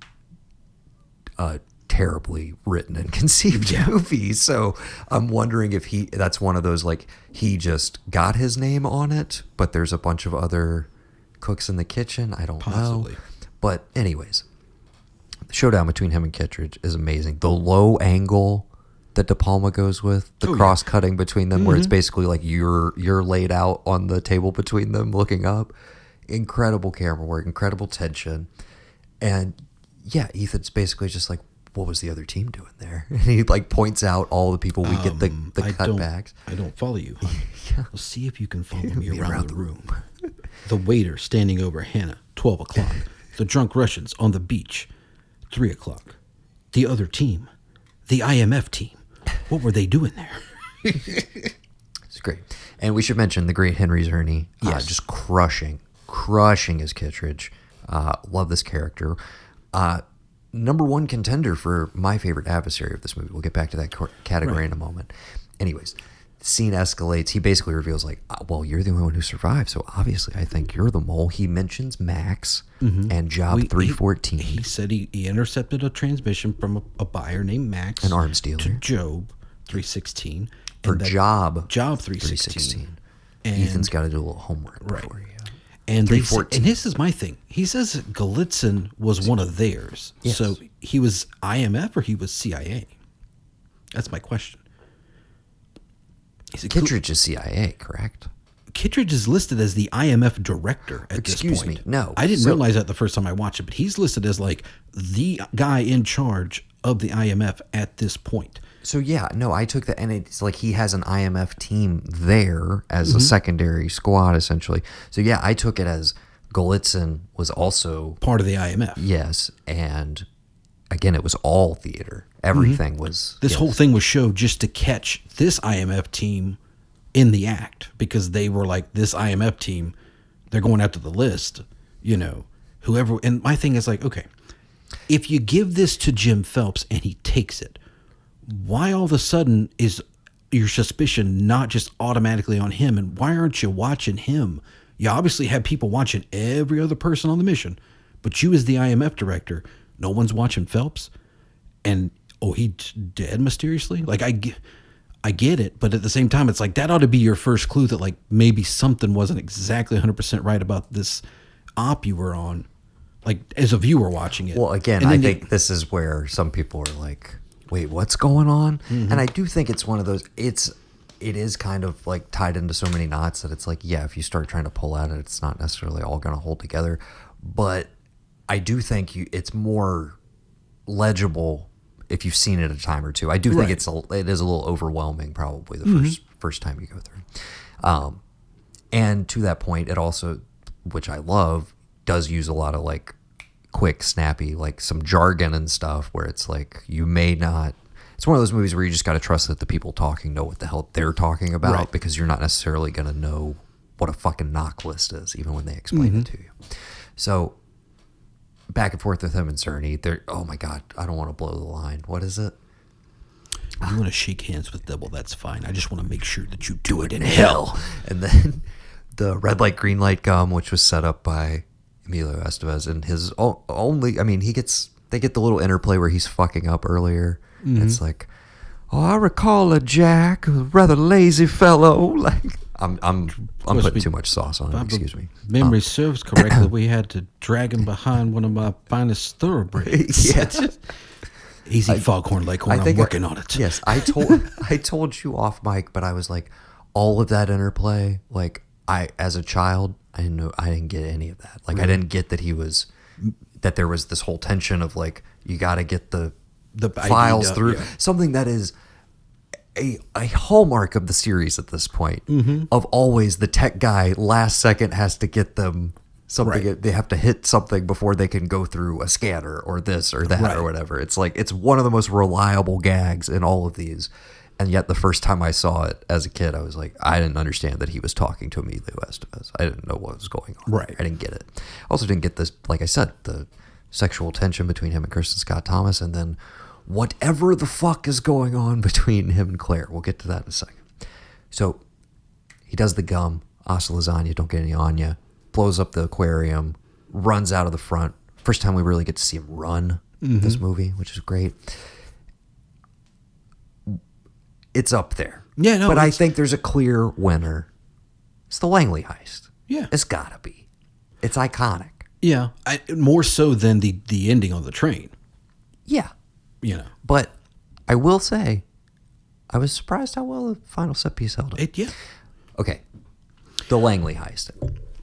B: terribly written and conceived movie. So I'm wondering if that's one of those, like, he just got his name on it, but there's a bunch of other cooks in the kitchen. I don't
C: Possibly.
B: know. But anyways, the showdown between him and Kittredge is amazing. The low angle that De Palma goes with, the cross cutting between them, where it's basically like you're laid out on the table between them looking up. Incredible camera work, incredible tension. And yeah, Ethan's basically just like, what was the other team doing there? And he like points out all the people we get the cutbacks.
C: I don't follow you, honey. Well, see if you can follow me around the room. The waiter standing over Hannah, 12 o'clock. The drunk Russians on the beach, 3 o'clock. The other team, the IMF team. What were they doing there?
B: It's great. And we should mention the great Henry Czerny, just crushing his Kittredge. Love this character. Number 1 contender for my favorite adversary of this movie. We'll get back to that category in a moment. Anyways, scene escalates. He basically reveals like, well, you're the only one who survived, so obviously I think you're the mole. He mentions Max and Job 314.
C: He said he intercepted a transmission from a buyer named Max,
B: an arms dealer,
C: to Job 316.
B: For Job
C: 316.
B: And Ethan's got to do a little homework before he.
C: And this is my thing. He says Galitzin was one of theirs.
B: Yes.
C: So he was IMF or he was CIA? That's my question.
B: Kittredge is CIA, correct?
C: Kittredge is listed as the IMF director at this point.
B: Excuse me, no.
C: I didn't realize that the first time I watched it, but he's listed as like the guy in charge of the IMF at this point.
B: So yeah, no, I took that, and it's like he has an IMF team there as a secondary squad, essentially. So yeah, I took it as Galitzin was also
C: part of the IMF.
B: Yes, and again, it was all theater. Everything was...
C: This whole thing was showed just to catch this IMF team in the act, because they were like, this IMF team, they're going after the list, whoever. And my thing is like, okay, if you give this to Jim Phelps and he takes it, why all of a sudden is your suspicion not just automatically on him? And why aren't you watching him? You obviously have people watching every other person on the mission, but you as the IMF director, no one's watching Phelps. And he's dead mysteriously. Like I get it, but at the same time, it's like that ought to be your first clue that like maybe something wasn't exactly 100% right about this op you were on, like as a viewer watching it.
B: Well, again, I think this is where some people are like, wait, what's going on? And I do think it's one of those, it is kind of like tied into so many knots that it's like, yeah, if you start trying to pull at it, it's not necessarily all going to hold together. But I do think it's more legible if you've seen it a time or two. I do think it is a little overwhelming probably the first time you go through. And to that point, it also, which I love, does use a lot of like quick, snappy, like some jargon and stuff where it's like you may not... It's one of those movies where you just got to trust that the people talking know what the hell they're talking about because you're not necessarily going to know what a fucking knock list is even when they explain it to you. So back and forth with him and Cerny, oh my God, I don't want to blow the line. What is it?
C: If you want to shake hands with Dibble, that's fine. I just want to make sure that you do it in hell.
B: And then the red light, green light gum, which was set up by Emilio Estevez, and his only, I mean, they get the little interplay where he's fucking up earlier. It's like, I recall a Jack, a rather lazy fellow. Like, I'm putting too much sauce on it. Excuse me.
C: Memory serves correctly. We had to drag him behind one of my finest thoroughbreds.
B: Yeah.
C: Easy, Foghorn Leghorn. I'm working on it.
B: Yes, I told you off mic, but I was like, all of that interplay. Like, as a child, I didn't get any of that. Like, I didn't get that there was this whole tension of like, you got to get the files through something that is a hallmark of the series at this point. Of always the tech guy last second has to get them something. They have to hit something before they can go through a scanner or this or that or whatever. It's like, it's one of the most reliable gags in all of these. And yet the first time I saw it as a kid, I was like, I didn't understand that he was talking to Emilio Estevez. I didn't know what was going on. I didn't get it. I also didn't get this, like I said, the sexual tension between him and Kristen Scott Thomas, and then whatever the fuck is going on between him and Claire. We'll get to that in a second. So he does the gum, hasta lasagna, don't get any on ya, blows up the aquarium, runs out of the front. First time we really get to see him run this movie, which is great. It's up there.
C: Yeah, no.
B: But I think there's a clear winner. It's the Langley heist.
C: Yeah.
B: It's gotta be. It's iconic.
C: Yeah. More so than the ending on the train.
B: Yeah. But I will say, I was surprised how well the final set piece held up. Okay. The Langley heist.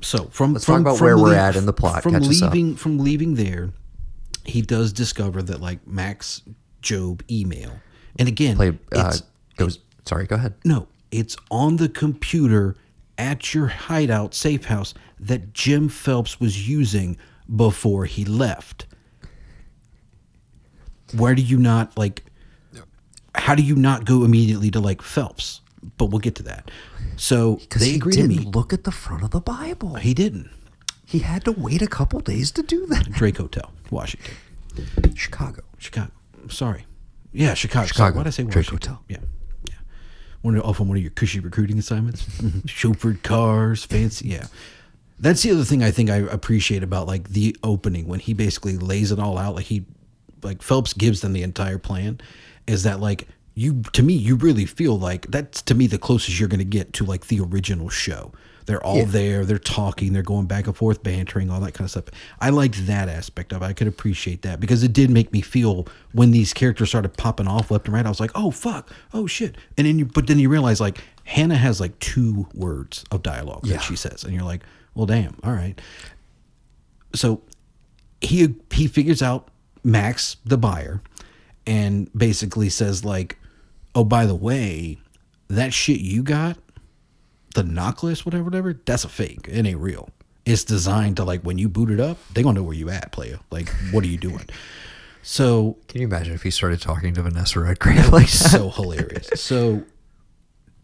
C: So
B: let's talk about where we're at in the plot.
C: From leaving there, he does discover that like Max Job email. And again,
B: sorry, go ahead.
C: No, it's on the computer at your hideout safe house that Jim Phelps was using before he left. Where do you not how do you not go immediately to like Phelps? But we'll get to that. So they agreed to meet.
B: He didn't look at the front of the Bible.
C: He didn't.
B: He had to wait a couple days to do that.
C: Drake Hotel, Washington.
B: Chicago.
C: Sorry. Yeah, Chicago. Why did I say Washington?
B: Drake Hotel.
C: Yeah. one of your cushy recruiting assignments. Chauffeured cars, fancy. Yeah. That's the other thing I think I appreciate about like the opening when he basically lays it all out. Like Phelps gives them the entire plan, is that like you really feel like that's to me the closest you're going to get to like the original show. They're all there, they're talking, they're going back and forth, bantering, all that kind of stuff. I liked that aspect of it. I could appreciate that because it did make me feel when these characters started popping off left and right. I was like, oh fuck, oh shit, and then you realize like Hannah has like 2 words of dialogue that she says, and you're like, well, damn, all right. So he figures out Max, the buyer, and basically says like, oh, by the way, that shit you got, the knock list, whatever, that's a fake. It ain't real. It's designed to like when you boot it up, they gonna know where you at, player. Like, what are you doing? So
B: can you imagine if he started talking to Vanessa Redgrave like that?
C: So hilarious. So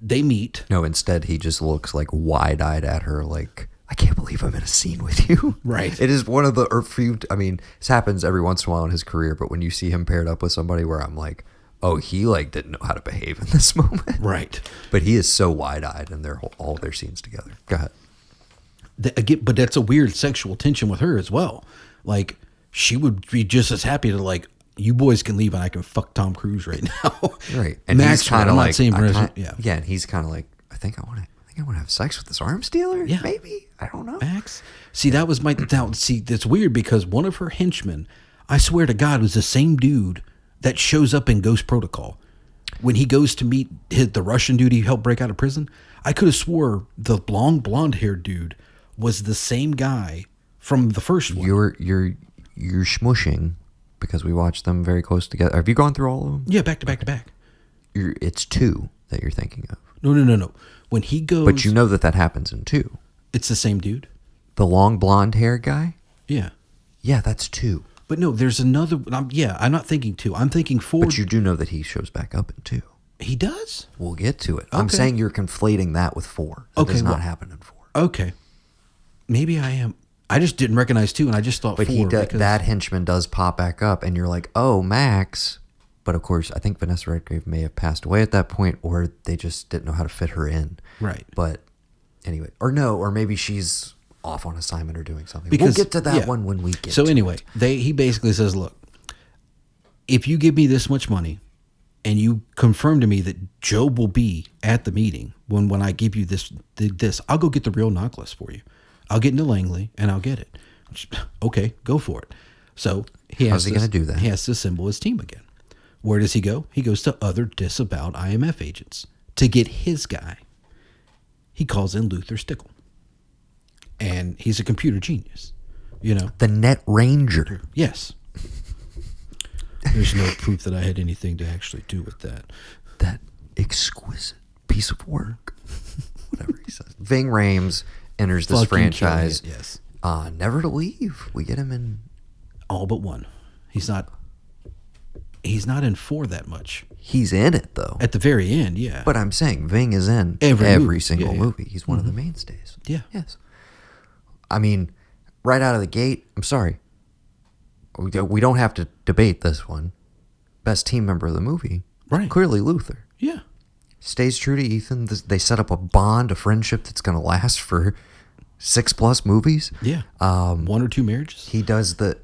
C: they meet.
B: No, instead he just looks like wide-eyed at her like, I can't believe I'm in a scene with you.
C: Right.
B: It is one of the few, I mean, this happens every once in a while in his career, but when you see him paired up with somebody where I'm like, oh, he like didn't know how to behave in this moment.
C: Right.
B: But he is so wide-eyed in all their scenes together. Go ahead.
C: But that's a weird sexual tension with her as well. Like, she would be just as happy to like, you boys can leave and I can fuck Tom Cruise right now.
B: Right. And
C: Max,
B: he's kind of like,
C: yeah,
B: and he's kind of like, I think I want to have sex with this arms dealer.
C: Yeah.
B: Maybe. I don't know.
C: Max. See, that was see, that's weird because one of her henchmen, I swear to God, was the same dude that shows up in Ghost Protocol. When he goes to meet the Russian dude he helped break out of prison, I could have swore the blonde-haired dude was the same guy from the first one.
B: You're smushing because we watched them very close together. Have you gone through all of them?
C: Yeah, back to back to back.
B: It's 2 that you're thinking of.
C: No. When he goes...
B: But you know that happens in 2.
C: It's the same dude?
B: The long blonde hair guy?
C: Yeah.
B: Yeah, that's 2.
C: But no, there's another... I'm not thinking 2. I'm thinking 4.
B: But you do know that he shows back up in 2.
C: He does?
B: We'll get to it.
C: Okay.
B: I'm saying you're conflating that with 4. That does not happen in 4.
C: Okay. Maybe I am. I just didn't recognize 2, and I just thought 4.
B: But that henchman does pop back up, and you're like, oh, Max. But of course, I think Vanessa Redgrave may have passed away at that point, or they just didn't know how to fit her in.
C: Right.
B: But anyway, or maybe she's off on assignment or doing something.
C: Because,
B: we'll get to that one when we get
C: so
B: to
C: anyway,
B: it.
C: He basically says, look, if you give me this much money and you confirm to me that Job will be at the meeting when I give you this, I'll go get the real knock list for you. I'll get into Langley and I'll get it. Okay, go for it. So
B: how's he going to do that?
C: He has to assemble his team again. Where does he go? He goes to other disavowed IMF agents to get his guy. He calls in Luther Stickle. And he's a computer genius, you know.
B: The Net Ranger.
C: Yes. There's no proof that I had anything to actually do with that.
B: That exquisite piece of work. Whatever he says. Ving Rhames enters this franchise.
C: Yes.
B: Never to leave. We get him in
C: all but 1. He's not in 4 that much.
B: He's in it though.
C: At the very end, yeah.
B: But I'm saying Ving is in every single movie. He's one of the mainstays.
C: Yeah.
B: Yes. I mean, right out of the gate, I'm sorry. We don't have to debate this one. Best team member of the movie.
C: Right.
B: Clearly Luther.
C: Yeah.
B: Stays true to Ethan. They set up a bond, a friendship that's going to last for 6+ movies.
C: Yeah. 1 or 2 marriages.
B: He does the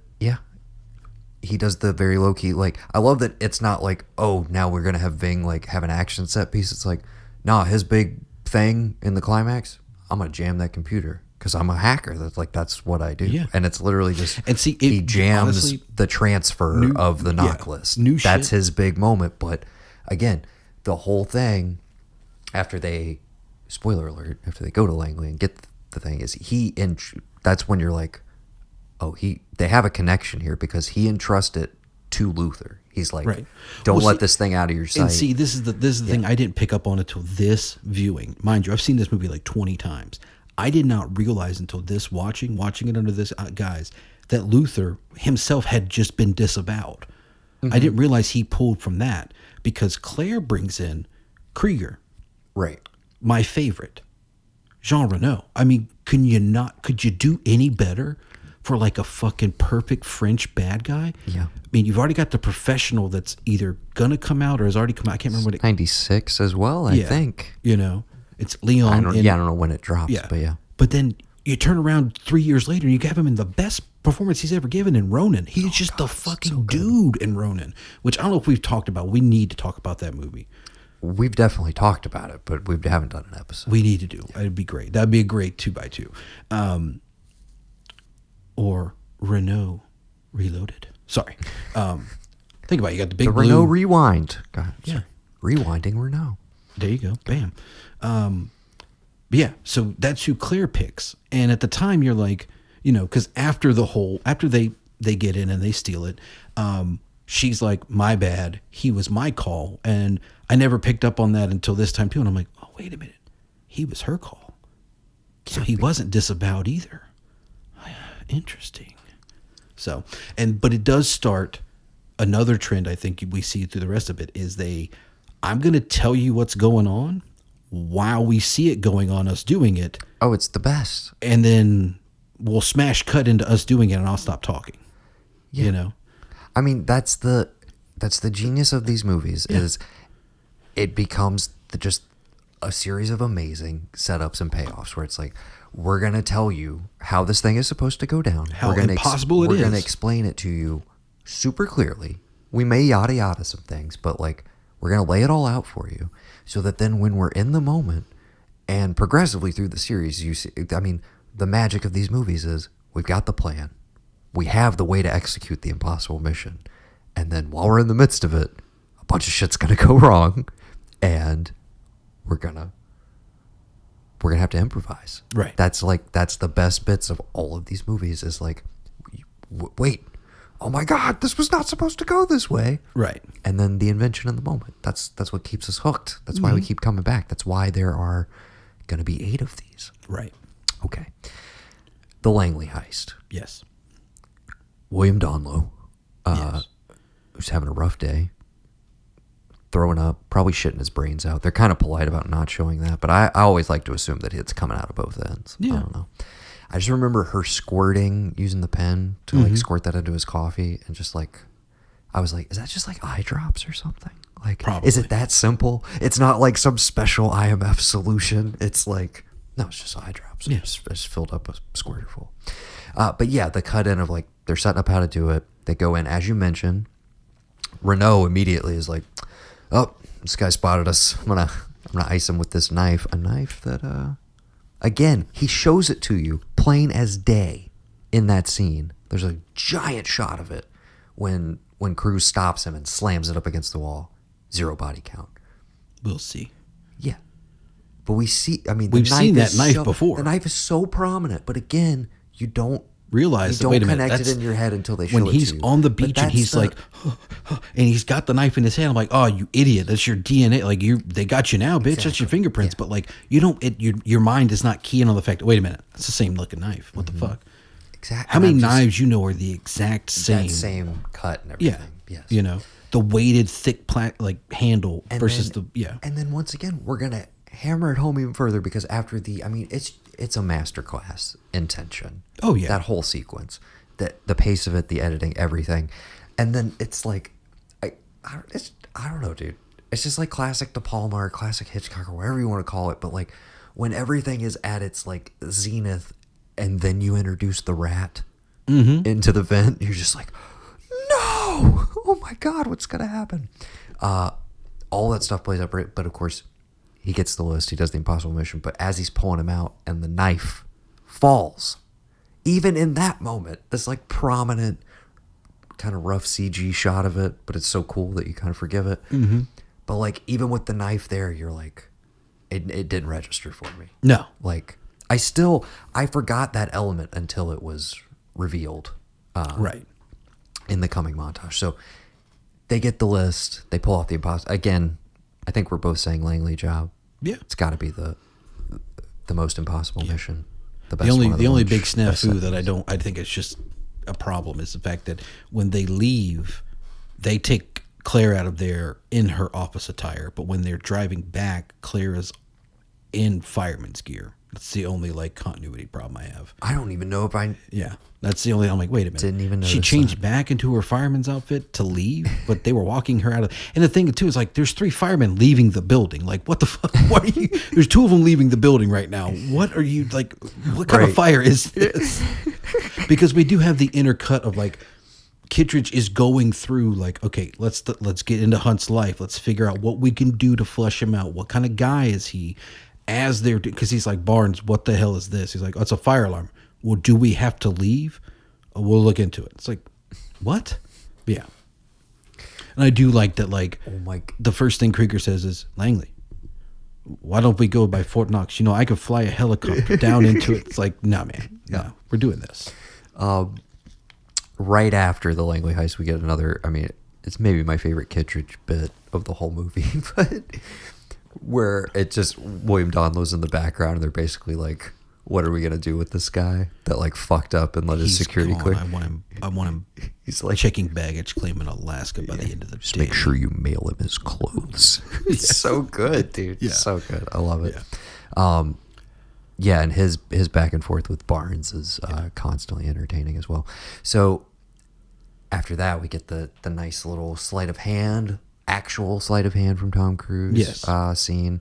B: very low key, like, I love that it's not like, oh, now we're going to have Ving like have an action set piece. It's like, nah, his big thing in the climax, I'm going to jam that computer because I'm a hacker. That's what I do.
C: Yeah.
B: And it's literally just,
C: and see,
B: he jams honestly, the transfer of the knock list. That's his big moment. But again, the whole thing after they, spoiler alert, after they go to Langley and get the thing is that's when you're like, oh, they have a connection here because he entrusts it to Luther. He's like, right. Don't let this thing out of your sight.
C: And see, this is the thing I didn't pick up on until this viewing. Mind you, I've seen this movie like 20 times. I did not realize until this watching it under this guise, that Luther himself had just been disavowed. Mm-hmm. I didn't realize he pulled from that because Claire brings in Krieger.
B: Right.
C: My favorite. Jean Reno. I mean, could you do any better for like a fucking perfect French bad guy.
B: Yeah.
C: I mean, you've already got the professional that's either gonna come out or has already come out. I can't remember what it.
B: 96 as well, I think.
C: You know, it's Leon.
B: I don't know when it drops, but yeah.
C: But then you turn around 3 years later and you have him in the best performance he's ever given in Ronin. He's just the fucking dude in Ronin, which I don't know if we've talked about. We need to talk about that movie.
B: We've definitely talked about it, but we haven't done an episode.
C: We need to do. It'd be great. That'd be a great 2x2. Or Renault Reloaded. Sorry. Think about it. You got the big blue.
B: Renault Rewind. God,
C: Yeah.
B: Rewinding Renault.
C: There you go. Bam. Yeah. So that's who Claire picks. And at the time you're like, you know, because after they get in and they steal it, she's like, my bad. He was my call. And I never picked up on that until this time too. And I'm like, oh, wait a minute. He was her call. So he wasn't disavowed either. Interesting. So, but it does start another trend. I think we see through the rest of it is I'm going to tell you what's going on while we see it going on, us doing it.
B: Oh, it's the best.
C: And then we'll smash cut into us doing it and I'll stop talking. Yeah. You know?
B: I mean, that's the genius of these movies is it becomes just a series of amazing setups and payoffs where it's like, we're going to tell you how this thing is supposed to go down.
C: How impossible it is.
B: We're going to explain it to you super clearly. We may yada yada some things, but like we're going to lay it all out for you so that then when we're in the moment and progressively through the series, you see, I mean, the magic of these movies is we've got the plan. We have the way to execute the impossible mission. And then while we're in the midst of it, a bunch of shit's going to go wrong and we're going to have to improvise.
C: Right.
B: That's the best bits of all of these movies is like, wait, oh my God, this was not supposed to go this way.
C: Right.
B: And then the invention in the moment. That's what keeps us hooked. That's why we keep coming back. That's why there are going to be 8 of these.
C: Right.
B: Okay. The Langley heist.
C: Yes.
B: William Donlow, who's having a rough day, throwing up, probably shitting his brains out. They're kind of polite about not showing that, but I always like to assume that it's coming out of both ends.
C: Yeah.
B: I don't know. I just remember her squirting, using the pen to like squirt that into his coffee, and just like, I was like, is that just like eye drops or something? Like,
C: Probably.
B: Is it that simple? It's not like some special IMF solution. It's like, no, it's just eye drops.
C: Yeah.
B: Just filled up a squirter full. But yeah, the cut in of like, they're setting up how to do it. They go in, as you mentioned. Renault immediately is like, oh, this guy spotted us. I'm gonna ice him with this knife. A knife that, again, he shows it to you plain as day in that scene. There's a giant shot of it when Cruz stops him and slams it up against the wall. 0 body count.
C: We'll see.
B: Yeah. But we see, I mean,
C: we've seen that knife before.
B: The knife is so prominent, but again, you don't
C: realize
B: you
C: wait
B: don't
C: a minute,
B: connect it in your head until they show
C: when
B: it to
C: he's
B: you.
C: on the beach and he's like, and he's got the knife in his hand. I'm like, oh, you idiot! That's your DNA. Like they got you now, bitch.
B: Exactly.
C: That's your fingerprints. Yeah. But like, you don't. Your mind is not keying on the fact. Wait a minute, it's the same looking knife. What the fuck?
B: Exactly.
C: How many knives you know are the exact same?
B: That same cut and everything.
C: Yeah.
B: Yes.
C: You know, the weighted thick handle
B: And
C: versus
B: then, And then once again, we're gonna hammer it home even further because after it's a masterclass in tension.
C: Oh yeah.
B: That whole sequence. The pace of it, the editing, everything. And then it's like, I don't know, dude. It's just like classic De Palma or classic Hitchcock or whatever you want to call it. But like when everything is at its like zenith and then you introduce the rat into the vent, you're just like, no! Oh my God, what's going to happen? All that stuff plays up, right? But of course, he gets the list. He does the impossible mission. But as he's pulling him out and the knife falls, even in that moment, this like prominent kind of rough CG shot of it, but it's so cool that you kind of forgive it. Mm-hmm. But like even with the knife there, you're like, it didn't register for me.
C: No.
B: Like I forgot that element until it was revealed.
C: Right.
B: In the coming montage. So they get the list. They pull off the impossible. Again, I think we're both saying Langley job.
C: Yeah.
B: It's got to be the most impossible mission.
C: The only big snafu that I think it's just a problem is the fact that when they leave, they take Claire out of there in her office attire, but when they're driving back, Claire is in fireman's gear. That's the only like continuity problem I have.
B: I don't even know if I
C: Yeah, that's the only. I'm like, wait a minute.
B: Didn't even
C: She
B: notice
C: changed
B: that.
C: back into her fireman's outfit to leave, but they were walking her out of. And the thing too is like, there's 3 firemen leaving the building. Like, what the fuck? What are you? There's 2 of them leaving the building right now. What are you like? What kind of fire is this? Because we do have the intercut of like, Kittredge is going through like, okay, let's get into Hunt's life. Let's figure out what we can do to flush him out. What kind of guy is he? As they're, because he's like, Barnes, what the hell is this? He's like, oh, it's a fire alarm. Well, do we have to leave? We'll look into it. It's like, what? Yeah. And I do like that, like, the first thing Krieger says is, Langley, why don't we go by Fort Knox? You know, I could fly a helicopter down into it. It's like, no, man. No, we're doing this.
B: Right after the Langley heist, we get another, I mean, it's maybe my favorite Kittredge bit of the whole movie, but where it's just William Donlow's in the background and they're basically like, what are we going to do with this guy that like fucked up and let his security clear?
C: I want him
B: He's like
C: checking baggage claim in Alaska by the end of the
B: just
C: day.
B: make sure you mail him his clothes. It's so good, dude.
C: Yeah.
B: So good. I love it. Yeah. And his back and forth with Barnes is constantly entertaining as well. So after that, we get the nice little actual sleight of hand from Tom Cruise scene,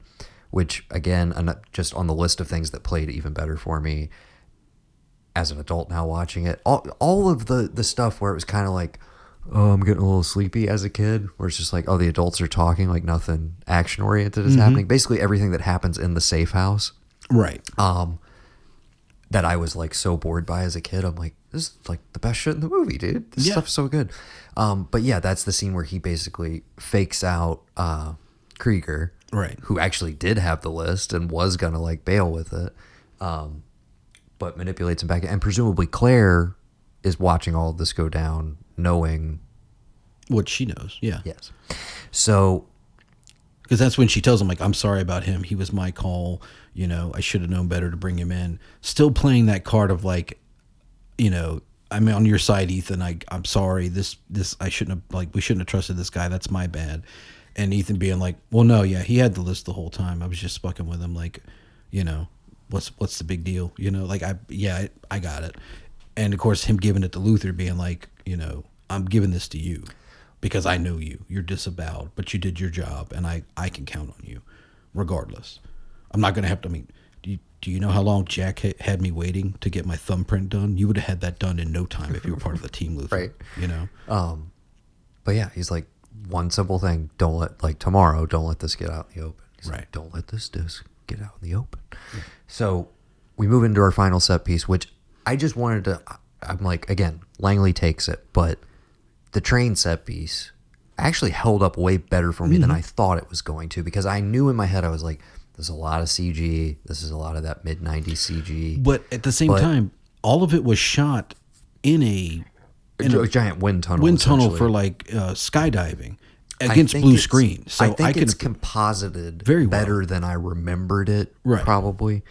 B: which again, just on the list of things that played even better for me as an adult now watching it, all of the stuff where it was kind of like, oh, I'm getting a little sleepy as a kid, where it's just like, oh, the adults are talking, like nothing action oriented is happening. Basically everything that happens in the safe house.
C: Right.
B: That I was like so bored by as a kid. I'm like, this is like the best shit in the movie, dude. This stuff's so good. But yeah, that's the scene where he basically fakes out Krieger,
C: right,
B: who actually did have the list and was gonna like bail with it, but manipulates him back. And presumably Claire is watching all of this go down, knowing
C: what she knows. Yeah.
B: Yes. So,
C: because that's when she tells him, like, I'm sorry about him. He was my call. You know, I should have known better to bring him in. Still playing that card of like, you know, I'm on your side, Ethan. I'm sorry. This I shouldn't have, like, we shouldn't have trusted this guy. That's my bad. And Ethan being like, well, no, yeah, he had the list the whole time. I was just fucking with him. Like, you know, what's the big deal? You know, like, I got it. And of course, him giving it to Luther, being like, you know, I'm giving this to you because I know you. You're disavowed, but you did your job, and I can count on you, regardless. I'm not gonna have to. I mean, do you know how long Jack had me waiting to get my thumbprint done? You would have had that done in no time if you were part of the team, Luther.
B: Right.
C: You know.
B: But yeah, he's like, one simple thing: don't let this get out in the open. He's
C: right.
B: Like, don't let this disc get out in the open. Yeah. So we move into our final set piece, which I just wanted to. I'm like, again, Langley takes it, but the train set piece actually held up way better for me than I thought it was going to, because I knew in my head, I was like, there's a lot of CG. This is a lot of that mid-90s CG.
C: But at the same time, all of it was shot in a
B: giant wind tunnel.
C: Wind tunnel for like skydiving against blue screen. So
B: I think it's composited
C: very
B: better than I remembered it, probably.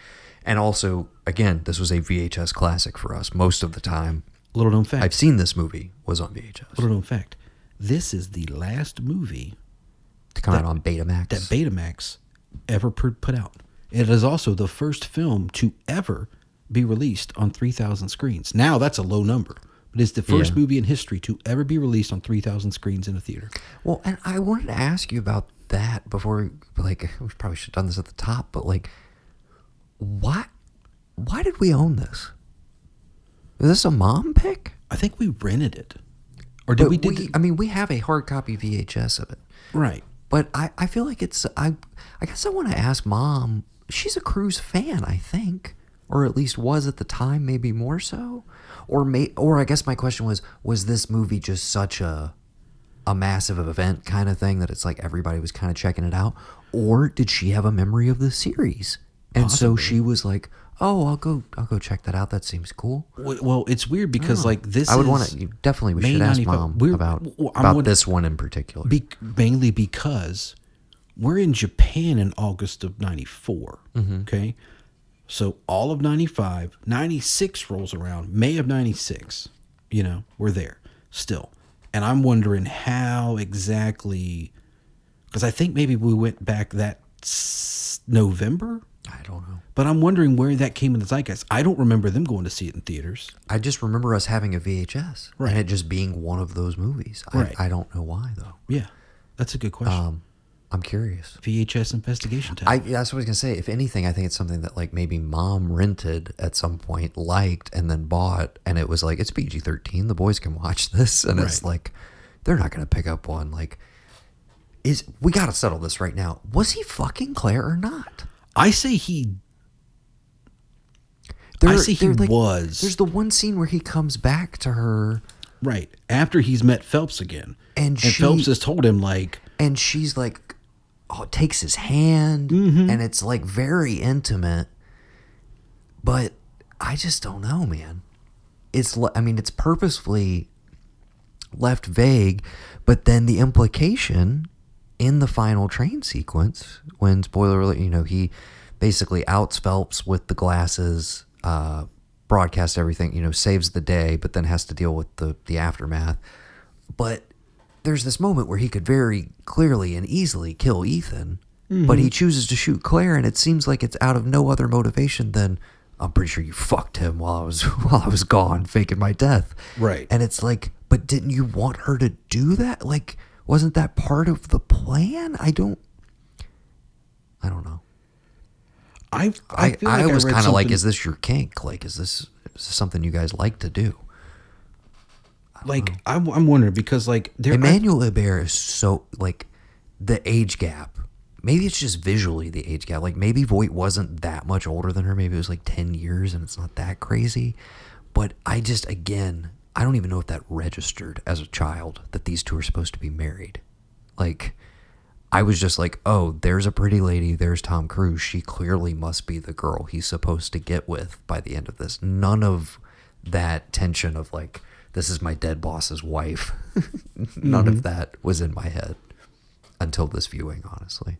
B: And also, again, this was a VHS classic for us most of the time.
C: Little known fact.
B: I've seen this movie was on VHS.
C: Little known fact. This is the last movie
B: to come out on Betamax.
C: That Betamax ever put out. It is also the first film to ever be released on 3,000 screens. Now that's a low number, but it's the first movie in history to ever be released on 3,000 screens in a theater. Well,
B: and I wanted to ask you about that before, like, we probably should have done this at the top, but like, why did we own this? Is this a mom pick?
C: I think we rented it. Or did we?
B: I mean, we have a hard copy VHS of it.
C: Right.
B: But I feel like it's, I guess I want to ask Mom. She's a Cruise fan, I think. Or at least was at the time, maybe more so. Or I guess my question was this movie just such a massive event kind of thing that it's like everybody was kind of checking it out? Or did she have a memory of the series? And possibly. So she was like, oh, I'll go check that out. That seems cool.
C: Well, it's weird because like this
B: I would want to, definitely we should ask Mom about this one in particular.
C: Mainly because we're in Japan in August of 94. Okay. So all of 95, 96 rolls around, May of 96, you know, we're there still. And I'm wondering how exactly, because I think maybe we went back that November.
B: I don't know.
C: But I'm wondering where that came in the zeitgeist. I don't remember them going to see it in theaters.
B: I just remember us having a VHS.
C: Right.
B: And it just being one of those movies.
C: Right.
B: I don't know why, though.
C: Yeah. That's a good question.
B: I'm curious.
C: VHS investigation time.
B: That's what I was going to say. If anything, I think it's something that like maybe mom rented at some point, liked, and then bought. And it was like, it's PG-13. The boys can watch this. And it's like, they're not going to pick up one. Like, we got to settle this right now. Was he fucking Claire or not?
C: I say he was.
B: There's the one scene where he comes back to her.
C: Right. After he's met Phelps again.
B: And
C: Phelps has told him, like...
B: And she's like, takes his hand. And it's like very intimate. But I just don't know, man. It's purposefully left vague. But then the implication in the final train sequence, when, spoiler alert, he basically outs Phelps with the glasses, broadcasts everything, saves the day, but then has to deal with the aftermath. But there's this moment where he could very clearly and easily kill Ethan, but he chooses to shoot Claire, and it seems like it's out of no other motivation than, I'm pretty sure you fucked him while I was gone, faking my death.
C: Right.
B: And it's like, but didn't you want her to do that? Like, wasn't that part of the plan? I don't know. I feel like I was kind of like, is this your kink? Like, is this something you guys like to do?
C: Like, I'm wondering because, like,
B: Emmanuel Hébert is so, like, the age gap. Maybe it's just visually the age gap. Like, maybe Voight wasn't that much older than her. Maybe it was like 10 years and it's not that crazy. But I don't even know if that registered as a child that these two are supposed to be married. Like, I was just like, oh, there's a pretty lady. There's Tom Cruise. She clearly must be the girl he's supposed to get with by the end of this. None of that tension of like, this is my dead boss's wife. None of that was in my head until this viewing, honestly.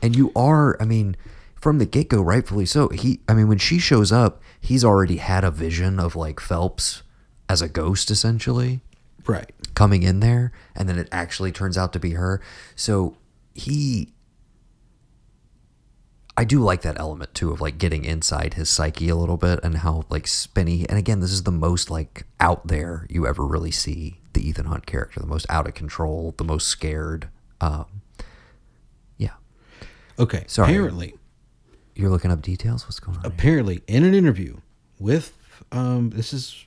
B: And you are, from the get-go, rightfully so. When she shows up, he's already had a vision of like Phelps as a ghost, essentially.
C: Right.
B: Coming in there, and then it actually turns out to be her. So I do like that element too of like getting inside his psyche a little bit and how like spinny. And again, this is the most like out there you ever really see the Ethan Hunt character, the most out of control, the most scared. Yeah.
C: Okay.
B: Sorry.
C: Apparently,
B: you're looking up details. What's going on?
C: Apparently, in an interview with this is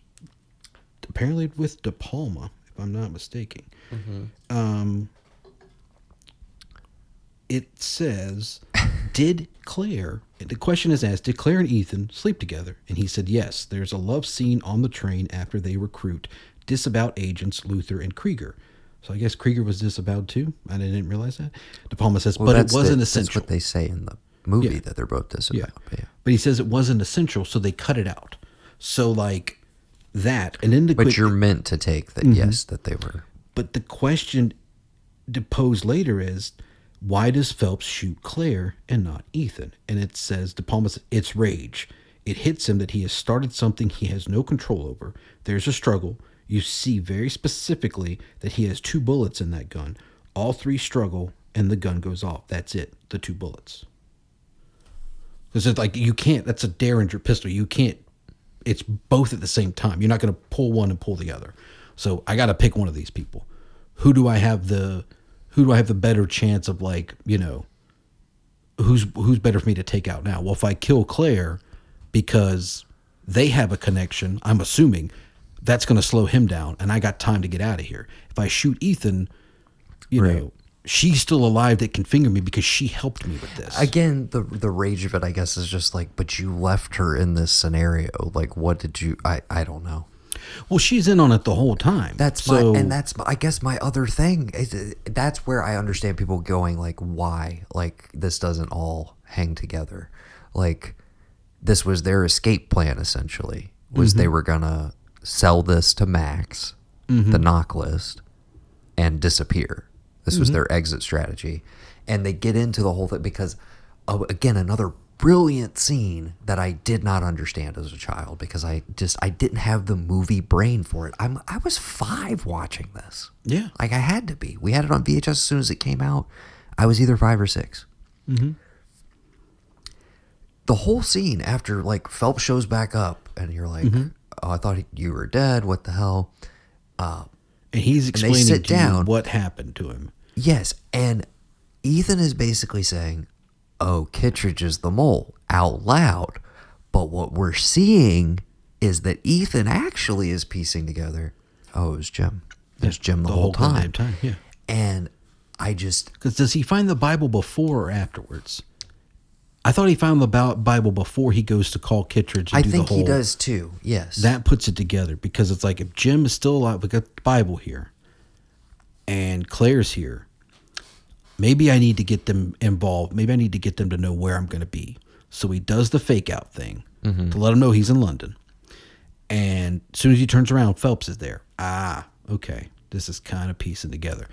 C: apparently with De Palma, if I'm not mistaken. It says, the question is asked, did Claire and Ethan sleep together? And he said, yes, there's a love scene on the train after they recruit disavowed agents Luther and Krieger. So I guess Krieger was disavowed too. I didn't realize that. De Palma says, but it wasn't essential.
B: That's what they say in the movie, that they're both disavowed.
C: Yeah. But he says it wasn't essential, so they cut it out. So like that. And then
B: but you're meant to take that, yes, that they were.
C: But the question posed later is, why does Phelps shoot Claire and not Ethan? And it says, De Palma says, it's rage. It hits him that he has started something he has no control over. There's a struggle. You see very specifically that he has 2 bullets in that gun. All 3 struggle, and the gun goes off. That's it, the 2 bullets. Because it's like, you can't, that's a Derringer pistol. You can't, it's both at the same time. You're not going to pull one and pull the other. So I got to pick one of these people. Who do I have the better chance of, like, who's better for me to take out now? Well, if I kill Claire because they have a connection, I'm assuming that's going to slow him down and I got time to get out of here. If I shoot Ethan, she's still alive that can finger me because she helped me with this.
B: Again, the rage of it, I guess, is just like, but you left her in this scenario. Like, what did you, I don't know.
C: Well, she's in on it the whole time.
B: I guess my other thing is that's where I understand people going like, why, like this doesn't all hang together. Like this was their escape plan essentially. Was they were gonna sell this to Max, the knock list, and disappear. This was their exit strategy, and they get into the whole thing because, again, another brilliant scene that I did not understand as a child because I didn't have the movie brain for it. I was 5 watching this.
C: Yeah.
B: Like I had to be. We had it on VHS as soon as it came out. I was either 5 or 6. the whole scene after like Phelps shows back up and you're like, oh, I thought you were dead. What the hell?
C: And he's explaining
B: sit
C: to
B: down.
C: you what happened to him.
B: Yes. And Ethan is basically saying, oh, Kittredge is the mole out loud. But what we're seeing is that Ethan actually is piecing together, oh, it was Jim. It was Jim the whole time.
C: Yeah.
B: And I just...
C: Because does he find the Bible before or afterwards? I thought he found the Bible before he goes to call Kittredge and do the whole...
B: I think he does too, yes.
C: That puts it together because it's like if Jim is still alive, we got the Bible here and Claire's here. Maybe I need to get them involved. Maybe I need to get them to know where I'm going to be. So he does the fake out thing to let them know he's in London. And as soon as he turns around, Phelps is there. Ah, okay. This is kind of piecing together.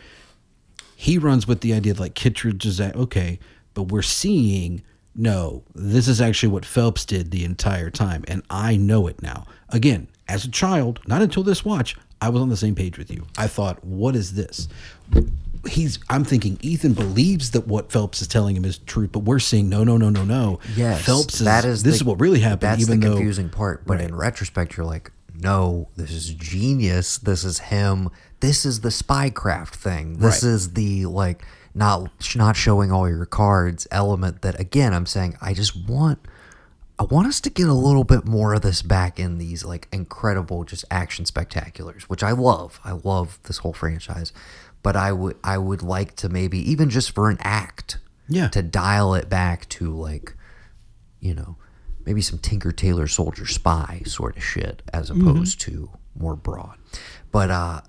C: He runs with the idea of like Kittredge is that, okay, but we're seeing, no, this is actually what Phelps did the entire time. And I know it now. Again, as a child, not until this watch, I was on the same page with you. I thought, what is this? I'm thinking Ethan believes that what Phelps is telling him is true, but we're seeing no.
B: Yes,
C: Phelps is what really happened.
B: That's
C: even
B: the
C: though,
B: confusing part. But in retrospect, you're like, no, this is genius. This is him. This is the spycraft thing. This is the like not showing all your cards element. That again, I'm saying I want us to get a little bit more of this back in these like incredible just action spectaculars, which I love. I love this whole franchise. But I would like to maybe even just for an act, to dial it back to like, maybe some Tinker Tailor Soldier Spy sort of shit as opposed to more broad. But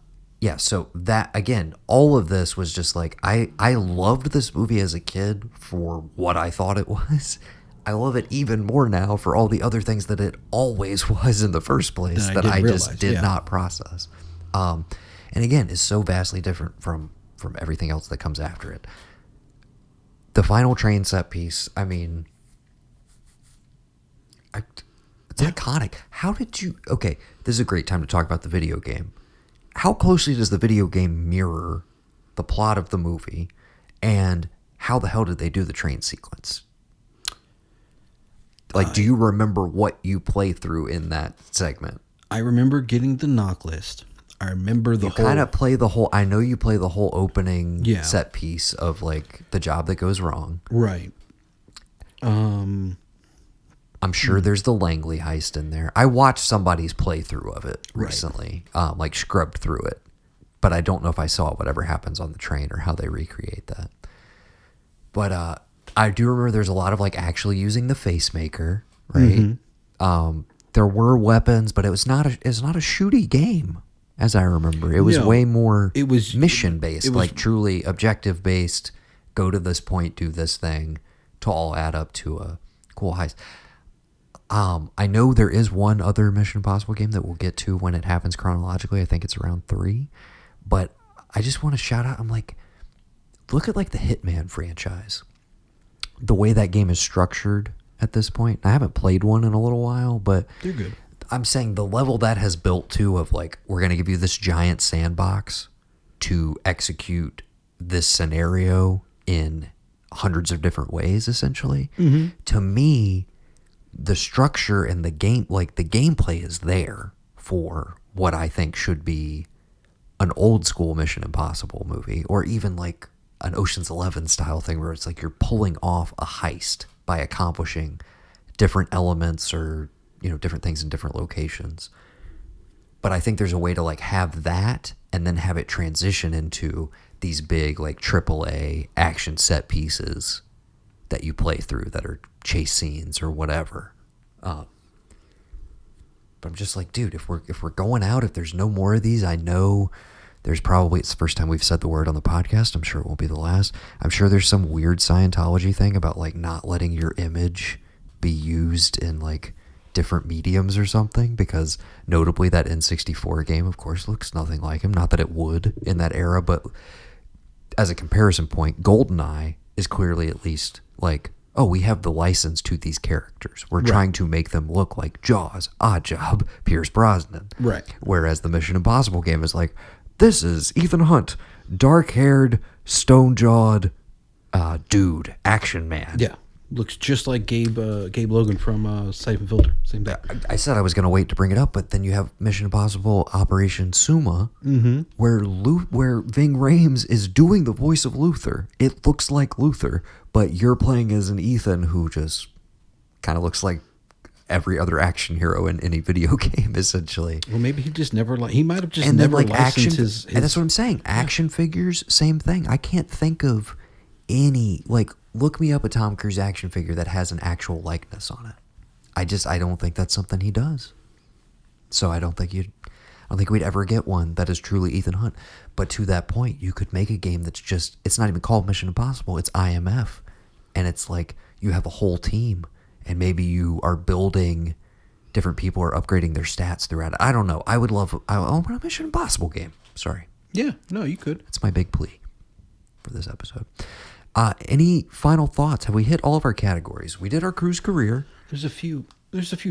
B: so that again, all of this was just like I loved this movie as a kid for what I thought it was. I love it even more now for all the other things that it always was in the first place that I just did not process. And again, is so vastly different from everything else that comes after it. The final train set piece, I mean, it's iconic. How did you... Okay, this is a great time to talk about the video game. How closely does the video game mirror the plot of the movie, and how the hell did they do the train sequence? Like, do you remember what you play through in that segment?
C: I remember getting the knock list. I remember the whole...
B: You kind of play the whole... I know you play the whole opening set piece of, like, the job that goes wrong.
C: Right.
B: I'm sure there's the Langley heist in there. I watched somebody's playthrough of it recently, like scrubbed through it. But I don't know if I saw whatever happens on the train or how they recreate that. But I do remember there's a lot of, like, actually using the facemaker, right? There were weapons, but it was not a shooty game. As I remember, it was way more mission based, like truly objective based. Go to this point, do this thing, to all add up to a cool heist. I know there is one other Mission Impossible game that we'll get to when it happens chronologically. I think it's around 3, but I just want to shout out. I'm like, look at like the Hitman franchise, the way that game is structured at this point. I haven't played one in a little while, but
C: they're good.
B: I'm saying the level that has built to of like, we're going to give you this giant sandbox to execute this scenario in hundreds of different ways, essentially. To me, the structure and the game, like the gameplay is there for what I think should be an old school Mission Impossible movie, or even like an Ocean's 11 style thing where it's like you're pulling off a heist by accomplishing different elements or different things in different locations. But I think there's a way to like have that and then have it transition into these big like AAA action set pieces that you play through that are chase scenes or whatever. But I'm just like, dude, if we're going out, if there's no more of these, I know there's probably, it's the first time we've said the word on the podcast. I'm sure it won't be the last. I'm sure there's some weird Scientology thing about like not letting your image be used in like different mediums or something, because notably that N64 game, of course, looks nothing like him. Not that it would in that era, but as a comparison point, GoldenEye is clearly at least like, oh, we have the license to these characters. We're trying to make them look like Jaws, Oddjob, Pierce Brosnan.
C: Right.
B: Whereas the Mission Impossible game is like, this is Ethan Hunt, dark-haired, stone-jawed dude, action man.
C: Yeah. Looks just like Gabe Logan from Siphon Filter. Same thing.
B: I said I was going to wait to bring it up, but then you have Mission Impossible Operation Suma, where Ving Rhames is doing the voice of Luther. It looks like Luther, but you're playing as an Ethan who just kind of looks like every other action hero in any video game, essentially.
C: Well, maybe he just never he might have just never licensed his.
B: And that's what I'm saying. Action figures, same thing. I can't think of any, like, look me up a Tom Cruise action figure that has an actual likeness on it. I don't think that's something he does. So I don't think we'd ever get one that is truly Ethan Hunt. But to that point, you could make a game that's just, it's not even called Mission Impossible, it's IMF. And it's like you have a whole team, and maybe you are building, different people are upgrading their stats throughout it. I don't know. I want a Mission Impossible game. Sorry.
C: Yeah, no, you could.
B: That's my big plea for this episode. Any final thoughts? Have we hit all of our categories? We did our cruise career.
C: There's a few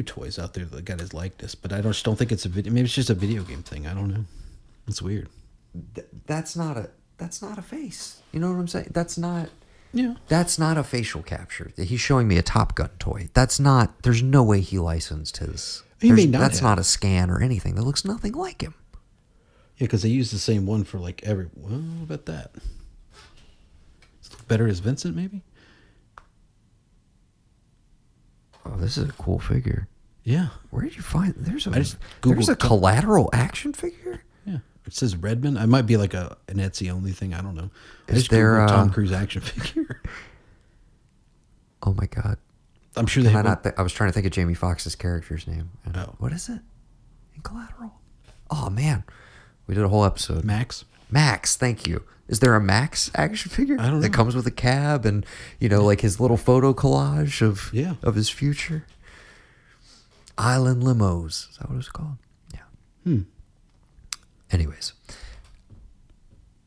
C: toys out there that got his likeness, but I just don't think it's a video. Maybe it's just a video game thing. I don't know. It's weird.
B: That's not a face. You know what I'm saying? That's not a facial capture. He's showing me a Top Gun toy. There's no way he licensed his. That's not a scan or anything. That looks nothing like him.
C: Yeah, because they use the same one for like every. Well, how about that? Better as Vincent, maybe?
B: Oh, this is a cool figure.
C: Yeah.
B: Where did you find? There's
C: a
B: Collateral action figure?
C: Yeah. It says Redmond. It might be like an Etsy only thing. I don't know.
B: Is there a
C: Tom Cruise action figure?
B: Oh my God.
C: I'm sure they have.
B: I was trying to think of Jamie Foxx's character's name.
C: Oh.
B: What is it? In Collateral. Oh man. We did a whole episode.
C: Max,
B: thank you. Is there a Max action figure?
C: I don't know.
B: That comes with a cab and, like his little photo collage of his future? Island Limos. Is that what it's called? Yeah. Anyways.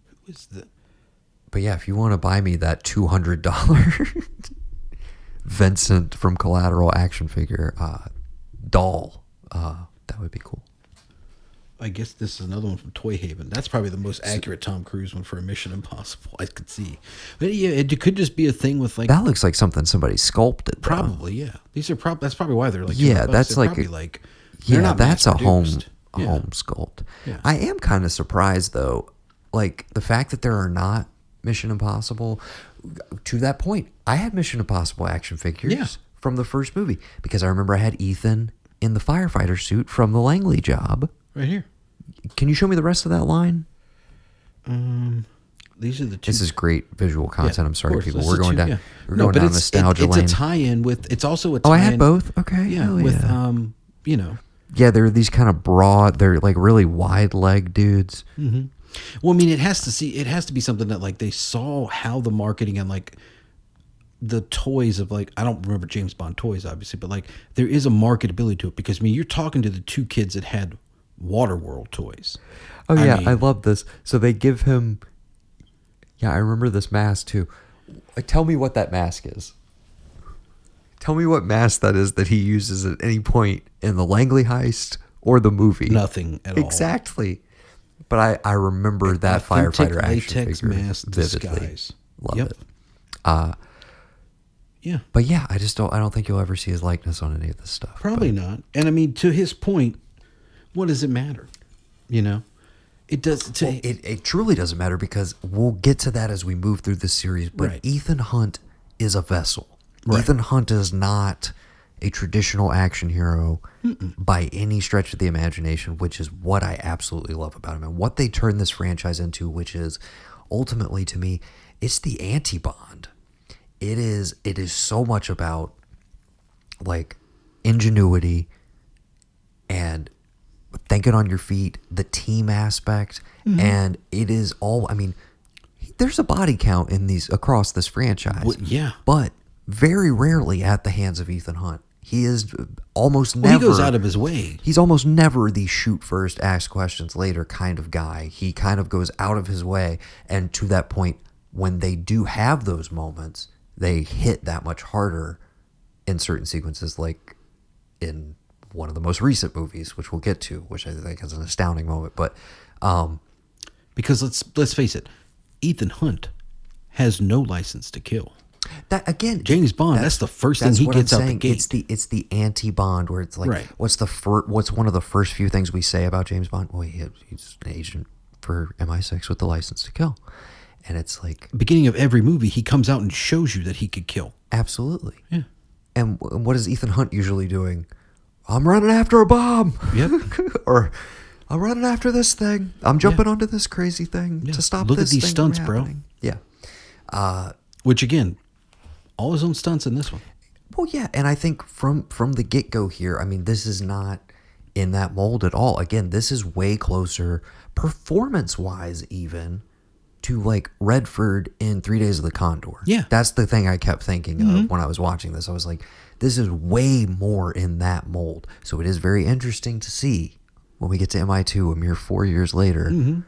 C: Who is the...
B: But yeah, if you want to buy me that $200 Vincent from Collateral action figure doll, that would be cool.
C: I guess this is another one from Toy Haven. That's probably the most accurate Tom Cruise one for a Mission Impossible I could see. But yeah, it could just be a thing with like...
B: That looks like something somebody sculpted.
C: Probably, yeah. These are that's probably why they're like...
B: Yeah, that's like...
C: They're not
B: that's a home
C: home
B: sculpt.
C: Yeah.
B: I am kind of surprised though, like the fact that there are not Mission Impossible. To that point, I had Mission Impossible action figures from the first movie because I remember I had Ethan in the firefighter suit from the Langley job.
C: Right here.
B: Can you show me the rest of that line?
C: These are the two.
B: This is great visual content. I'm sorry, people.
C: We're
B: Going down nostalgia lane.
C: It's a tie-in with. It's also a tie-in.
B: Oh, I had both. Okay.
C: Yeah. With
B: Yeah, they're these kind of broad. They're like really wide leg dudes.
C: Mm-hmm. Well, I mean, it has to be something that like they saw how the marketing and like the toys of like, I don't remember James Bond toys obviously, but like there is a marketability to it because I mean you're talking to the two kids that had Waterworld toys.
B: Oh yeah, I love this. So they give him. Yeah, I remember this mask too. Tell me what that mask is. Tell me what mask that is that he uses at any point in the Langley heist or the movie.
C: Nothing at all.
B: Exactly. But I remember that firefighter action
C: latex
B: figure
C: mask
B: vividly.
C: disguise.
B: Love
C: Yep.
B: it.
C: Yeah.
B: But yeah, I don't think you'll ever see his likeness on any of this stuff.
C: Probably not. And I mean, to his point, what does it matter? You know, it does.
B: It truly doesn't matter because we'll get to that as we move through this series. But
C: Right.
B: Ethan Hunt is a vessel.
C: Right.
B: Ethan Hunt is not a traditional action hero by any stretch of the imagination, which is what I absolutely love about him and what they turn this franchise into, which is ultimately to me, it's the anti-Bond. It is so much about like ingenuity and thinking on your feet, the team aspect, and it is all. I mean, there's a body count in these across this franchise, but very rarely at the hands of Ethan Hunt. He is almost never.
C: He goes out of his way.
B: He's almost never the shoot first, ask questions later kind of guy. He kind of goes out of his way, and to that point, when they do have those moments, they hit that much harder in certain sequences, like in one of the most recent movies, which we'll get to, which I think is an astounding moment. But
C: because let's face it, Ethan Hunt has no license to kill.
B: That again,
C: James Bond. That's the first thing he gets out the gate.
B: It's the anti-Bond where it's like,
C: Right.
B: what's one of the first few things we say about James Bond? Well, he's an agent for MI6 with the license to kill, and it's like
C: Beginning of every movie, he comes out and shows you that he could kill.
B: absolutely.
C: Yeah.
B: And what is Ethan Hunt usually doing? I'm running after a bomb.
C: Yep.
B: Or I'm running after this thing. I'm jumping onto this crazy thing to stop
C: Look
B: this
C: at these
B: thing
C: stunts,
B: from
C: bro.
B: happening. Yeah.
C: Which again, all his own stunts in this one.
B: Well, yeah, and I think from the get-go here, I mean, this is not in that mold at all. Again, this is way closer, performance-wise even, to like Redford in 3 Days of the Condor.
C: Yeah.
B: That's the thing I kept thinking of when I was watching this. I was like, this is way more in that mold. So it is very interesting to see when we get to MI2 a mere 4 years later,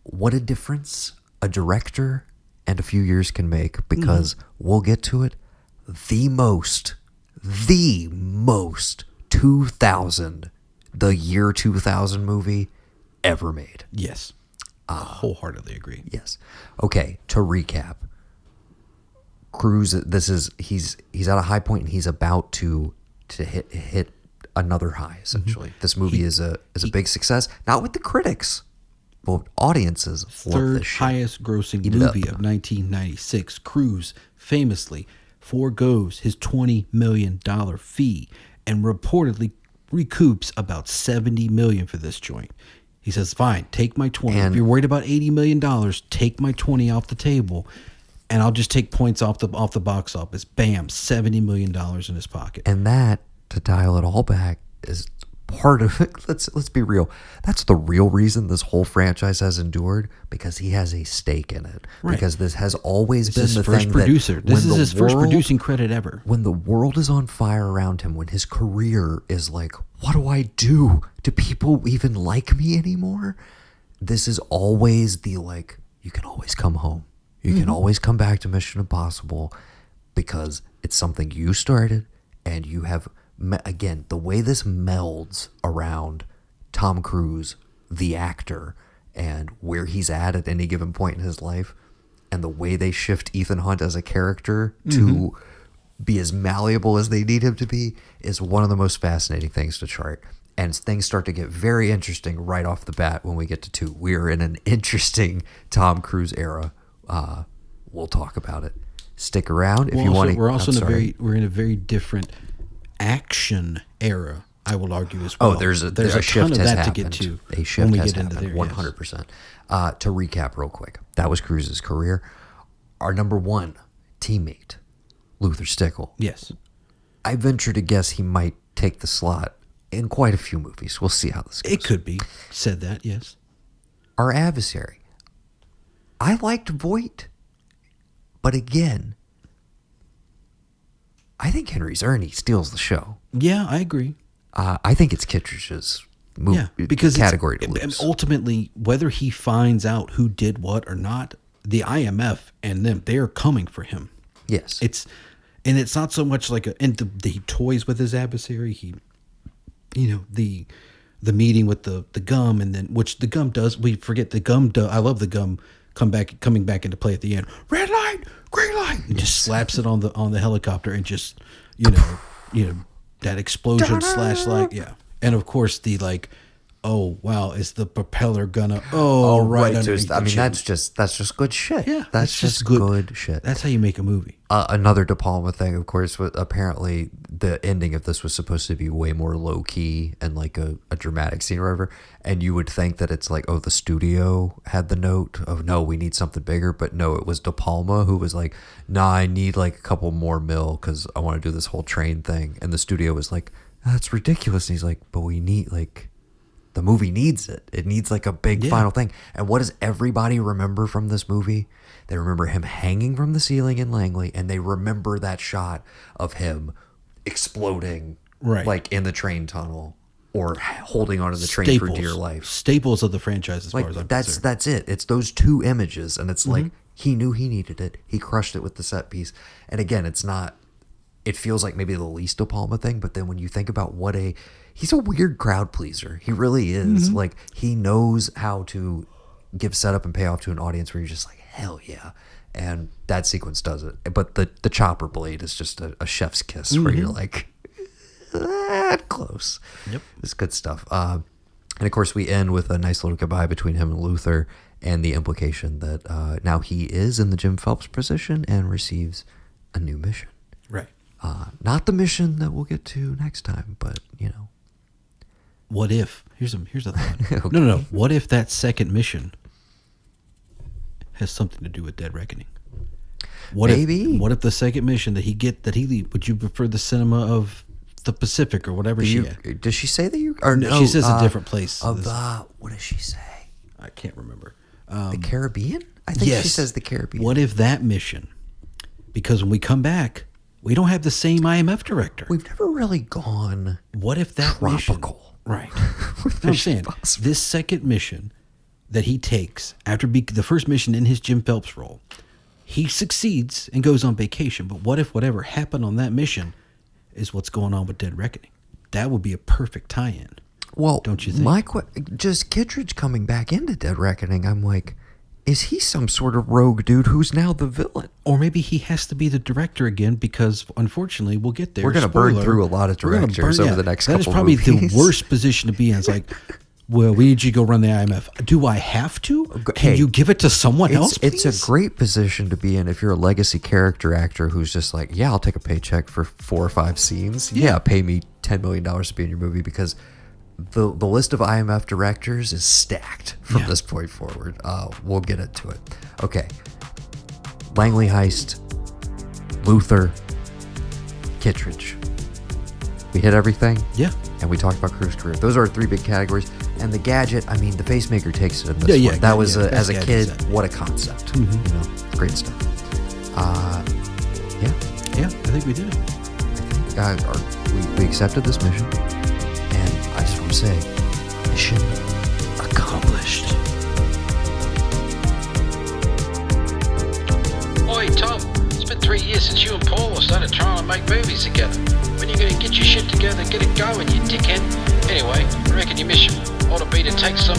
B: what a difference a director and a few years can make, because we'll get to it. The most 2000, the year 2000 movie ever made.
C: Yes. Wholeheartedly agree.
B: Yes. Okay, to recap. Cruise, he's at a high point and he's about to hit another high, essentially. This movie is a big success, not with the critics, but audiences love
C: Third
B: this shit.
C: highest grossing
B: Eat it up.
C: movie of 1996. Cruise famously forgoes his $20 million fee and reportedly recoups about $70 million for this joint. He says, fine, take my 20. If you're worried about $80 million, take my 20 off the table, and I'll just take points off the box office. Bam, $70 million in his pocket.
B: And that, to dial it all back, is part of it. Let's be real. That's the real reason this whole franchise has endured, because he has a stake in it.
C: Right.
B: Because this has always been
C: His
B: the
C: first
B: thing
C: producer.
B: that
C: This
B: when
C: is
B: the
C: his first
B: world-
C: producing credit ever.
B: When the world is on fire around him, when his career is like, what do I do? Do people even like me anymore? This is always the like, you can always come home. You can always come back to Mission Impossible, because it's something you started, and you have, again, the way this melds around Tom Cruise, the actor, and where he's at any given point in his life, and the way they shift Ethan Hunt as a character to be as malleable as they need him to be, is one of the most fascinating things to chart. And things start to get very interesting right off the bat when we get to 2. We are in an interesting Tom Cruise era. We'll talk about it. Stick around if you want to.
C: We're also in a very different action era, I will argue, as well.
B: Oh, there's a
C: ton
B: shift
C: of
B: has
C: that
B: happened.
C: to get to
B: A shift
C: when we
B: has
C: get into
B: happened,
C: there.
B: 100%. To recap real quick, that was Cruise's career. Our number one teammate, Luther Stickle.
C: Yes.
B: I venture to guess he might take the slot in quite a few movies. We'll see how this goes.
C: It could be said that, yes.
B: Our adversary. I liked Voight, but again, I think Henry Czerny steals the show.
C: Yeah, I agree.
B: I think it's Kittredge's
C: because
B: category to
C: and
B: lose.
C: ultimately, whether he finds out who did what or not, the IMF and them, they are coming for him.
B: Yes.
C: It's not so much like he toys with his adversary. The meeting with the gum, and then which the gum does. We forget the gum. I love the gum coming back into play at the end. Red light, green light, and just slaps it on the helicopter, and just that explosion slash like and of course the like, oh wow, is the propeller gonna right underneath the chin.
B: that's just good shit.
C: Yeah,
B: that's just good shit.
C: That's how you make a movie.
B: Another De Palma thing, of course, apparently the ending of this was supposed to be way more low key and like a dramatic scene or whatever. And you would think that it's like, oh, the studio had the note of, no, we need something bigger. But no, it was De Palma who was like, nah, I need like a couple more mil because I want to do this whole train thing. And the studio was like, that's ridiculous. And he's like, but we need like, the movie needs it. It needs like a big final thing. And what does everybody remember from this movie? They remember him hanging from the ceiling in Langley, and they remember that shot of him exploding, like in the train tunnel or holding onto the train for dear life.
C: Staples of the franchise, as far as I'm concerned.
B: That's it. It's those two images, and it's like he knew he needed it. He crushed it with the set piece. And again, it's not. It feels like maybe the least De Palma thing, but then when you think about he's a weird crowd pleaser. He really is. Like, he knows how to give setup and payoff to an audience where you're just like, hell yeah. And that sequence does it. But the chopper blade is just a chef's kiss where you're like, that close.
C: Yep.
B: It's good stuff. And of course, we end with a nice little goodbye between him and Luther, and the implication that now he is in the Jim Phelps position and receives a new mission.
C: Right.
B: Not the mission that we'll get to next time, but,
C: What if? Here's a thought.
B: Okay.
C: No. What if that second mission has something to do with Dead Reckoning?
B: Maybe.
C: What if the second mission would you prefer the cinema of the Pacific or whatever
B: Does she say that you...
C: Or no, she says a different place.
B: What does she say?
C: I can't remember.
B: The Caribbean? I think she says the Caribbean.
C: What if that mission... Because when we come back, we don't have the same IMF director.
B: We've never really gone...
C: What if that
B: tropical?
C: Mission, right. I'm saying, this second mission that he takes after the first mission in his Jim Phelps role, he succeeds and goes on vacation. But what if whatever happened on that mission is what's going on with Dead Reckoning? That would be a perfect tie-in.
B: Well,
C: don't you think?
B: Just Kittredge coming back into Dead Reckoning, I'm like, is he some sort of rogue dude who's now the villain?
C: Or maybe he has to be the director again because, unfortunately, we'll get there.
B: We're going to burn through a lot of directors over the next couple of movies.
C: That is probably the worst position to be in. It's like, well, we need you to go run the IMF. Do I have to? Can you give it to someone else, please?
B: It's a great position to be in if you're a legacy character actor who's just like, yeah, I'll take a paycheck for 4 or 5 scenes. Yeah, pay me $10 million to be in your movie, because the list of IMF directors is stacked from this point forward. We'll get into it. Okay. Langley Heist, Luther, Kittredge. We hit everything?
C: Yeah.
B: And we talked about Crew's career. Those are our 3 big categories. And the gadget, I mean, the pacemaker takes it in this one. That was, as a kid, what a concept. Mm-hmm. Great stuff.
C: Yeah, I think we did it.
B: I think we accepted this mission. And I just want to say, mission accomplished.
A: Oi, Tom. It's been 3 years since you and Paul started trying to make movies together. When are you going to get your shit together and get it going, you dickhead? Anyway, I reckon your mission ought to be to take some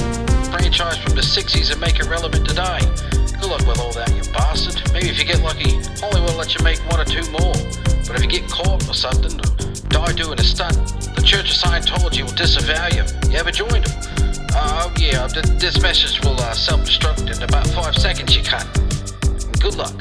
A: franchise from the 60s and make it relevant today. Good luck with all that, you bastard. Maybe if you get lucky, Hollywood will let you make 1 or 2 more. But if you get caught or something, or die doing a stunt, the Church of Scientology will disavow you. You ever joined them? This message will self-destruct in about 5 seconds, you cunt. Good luck.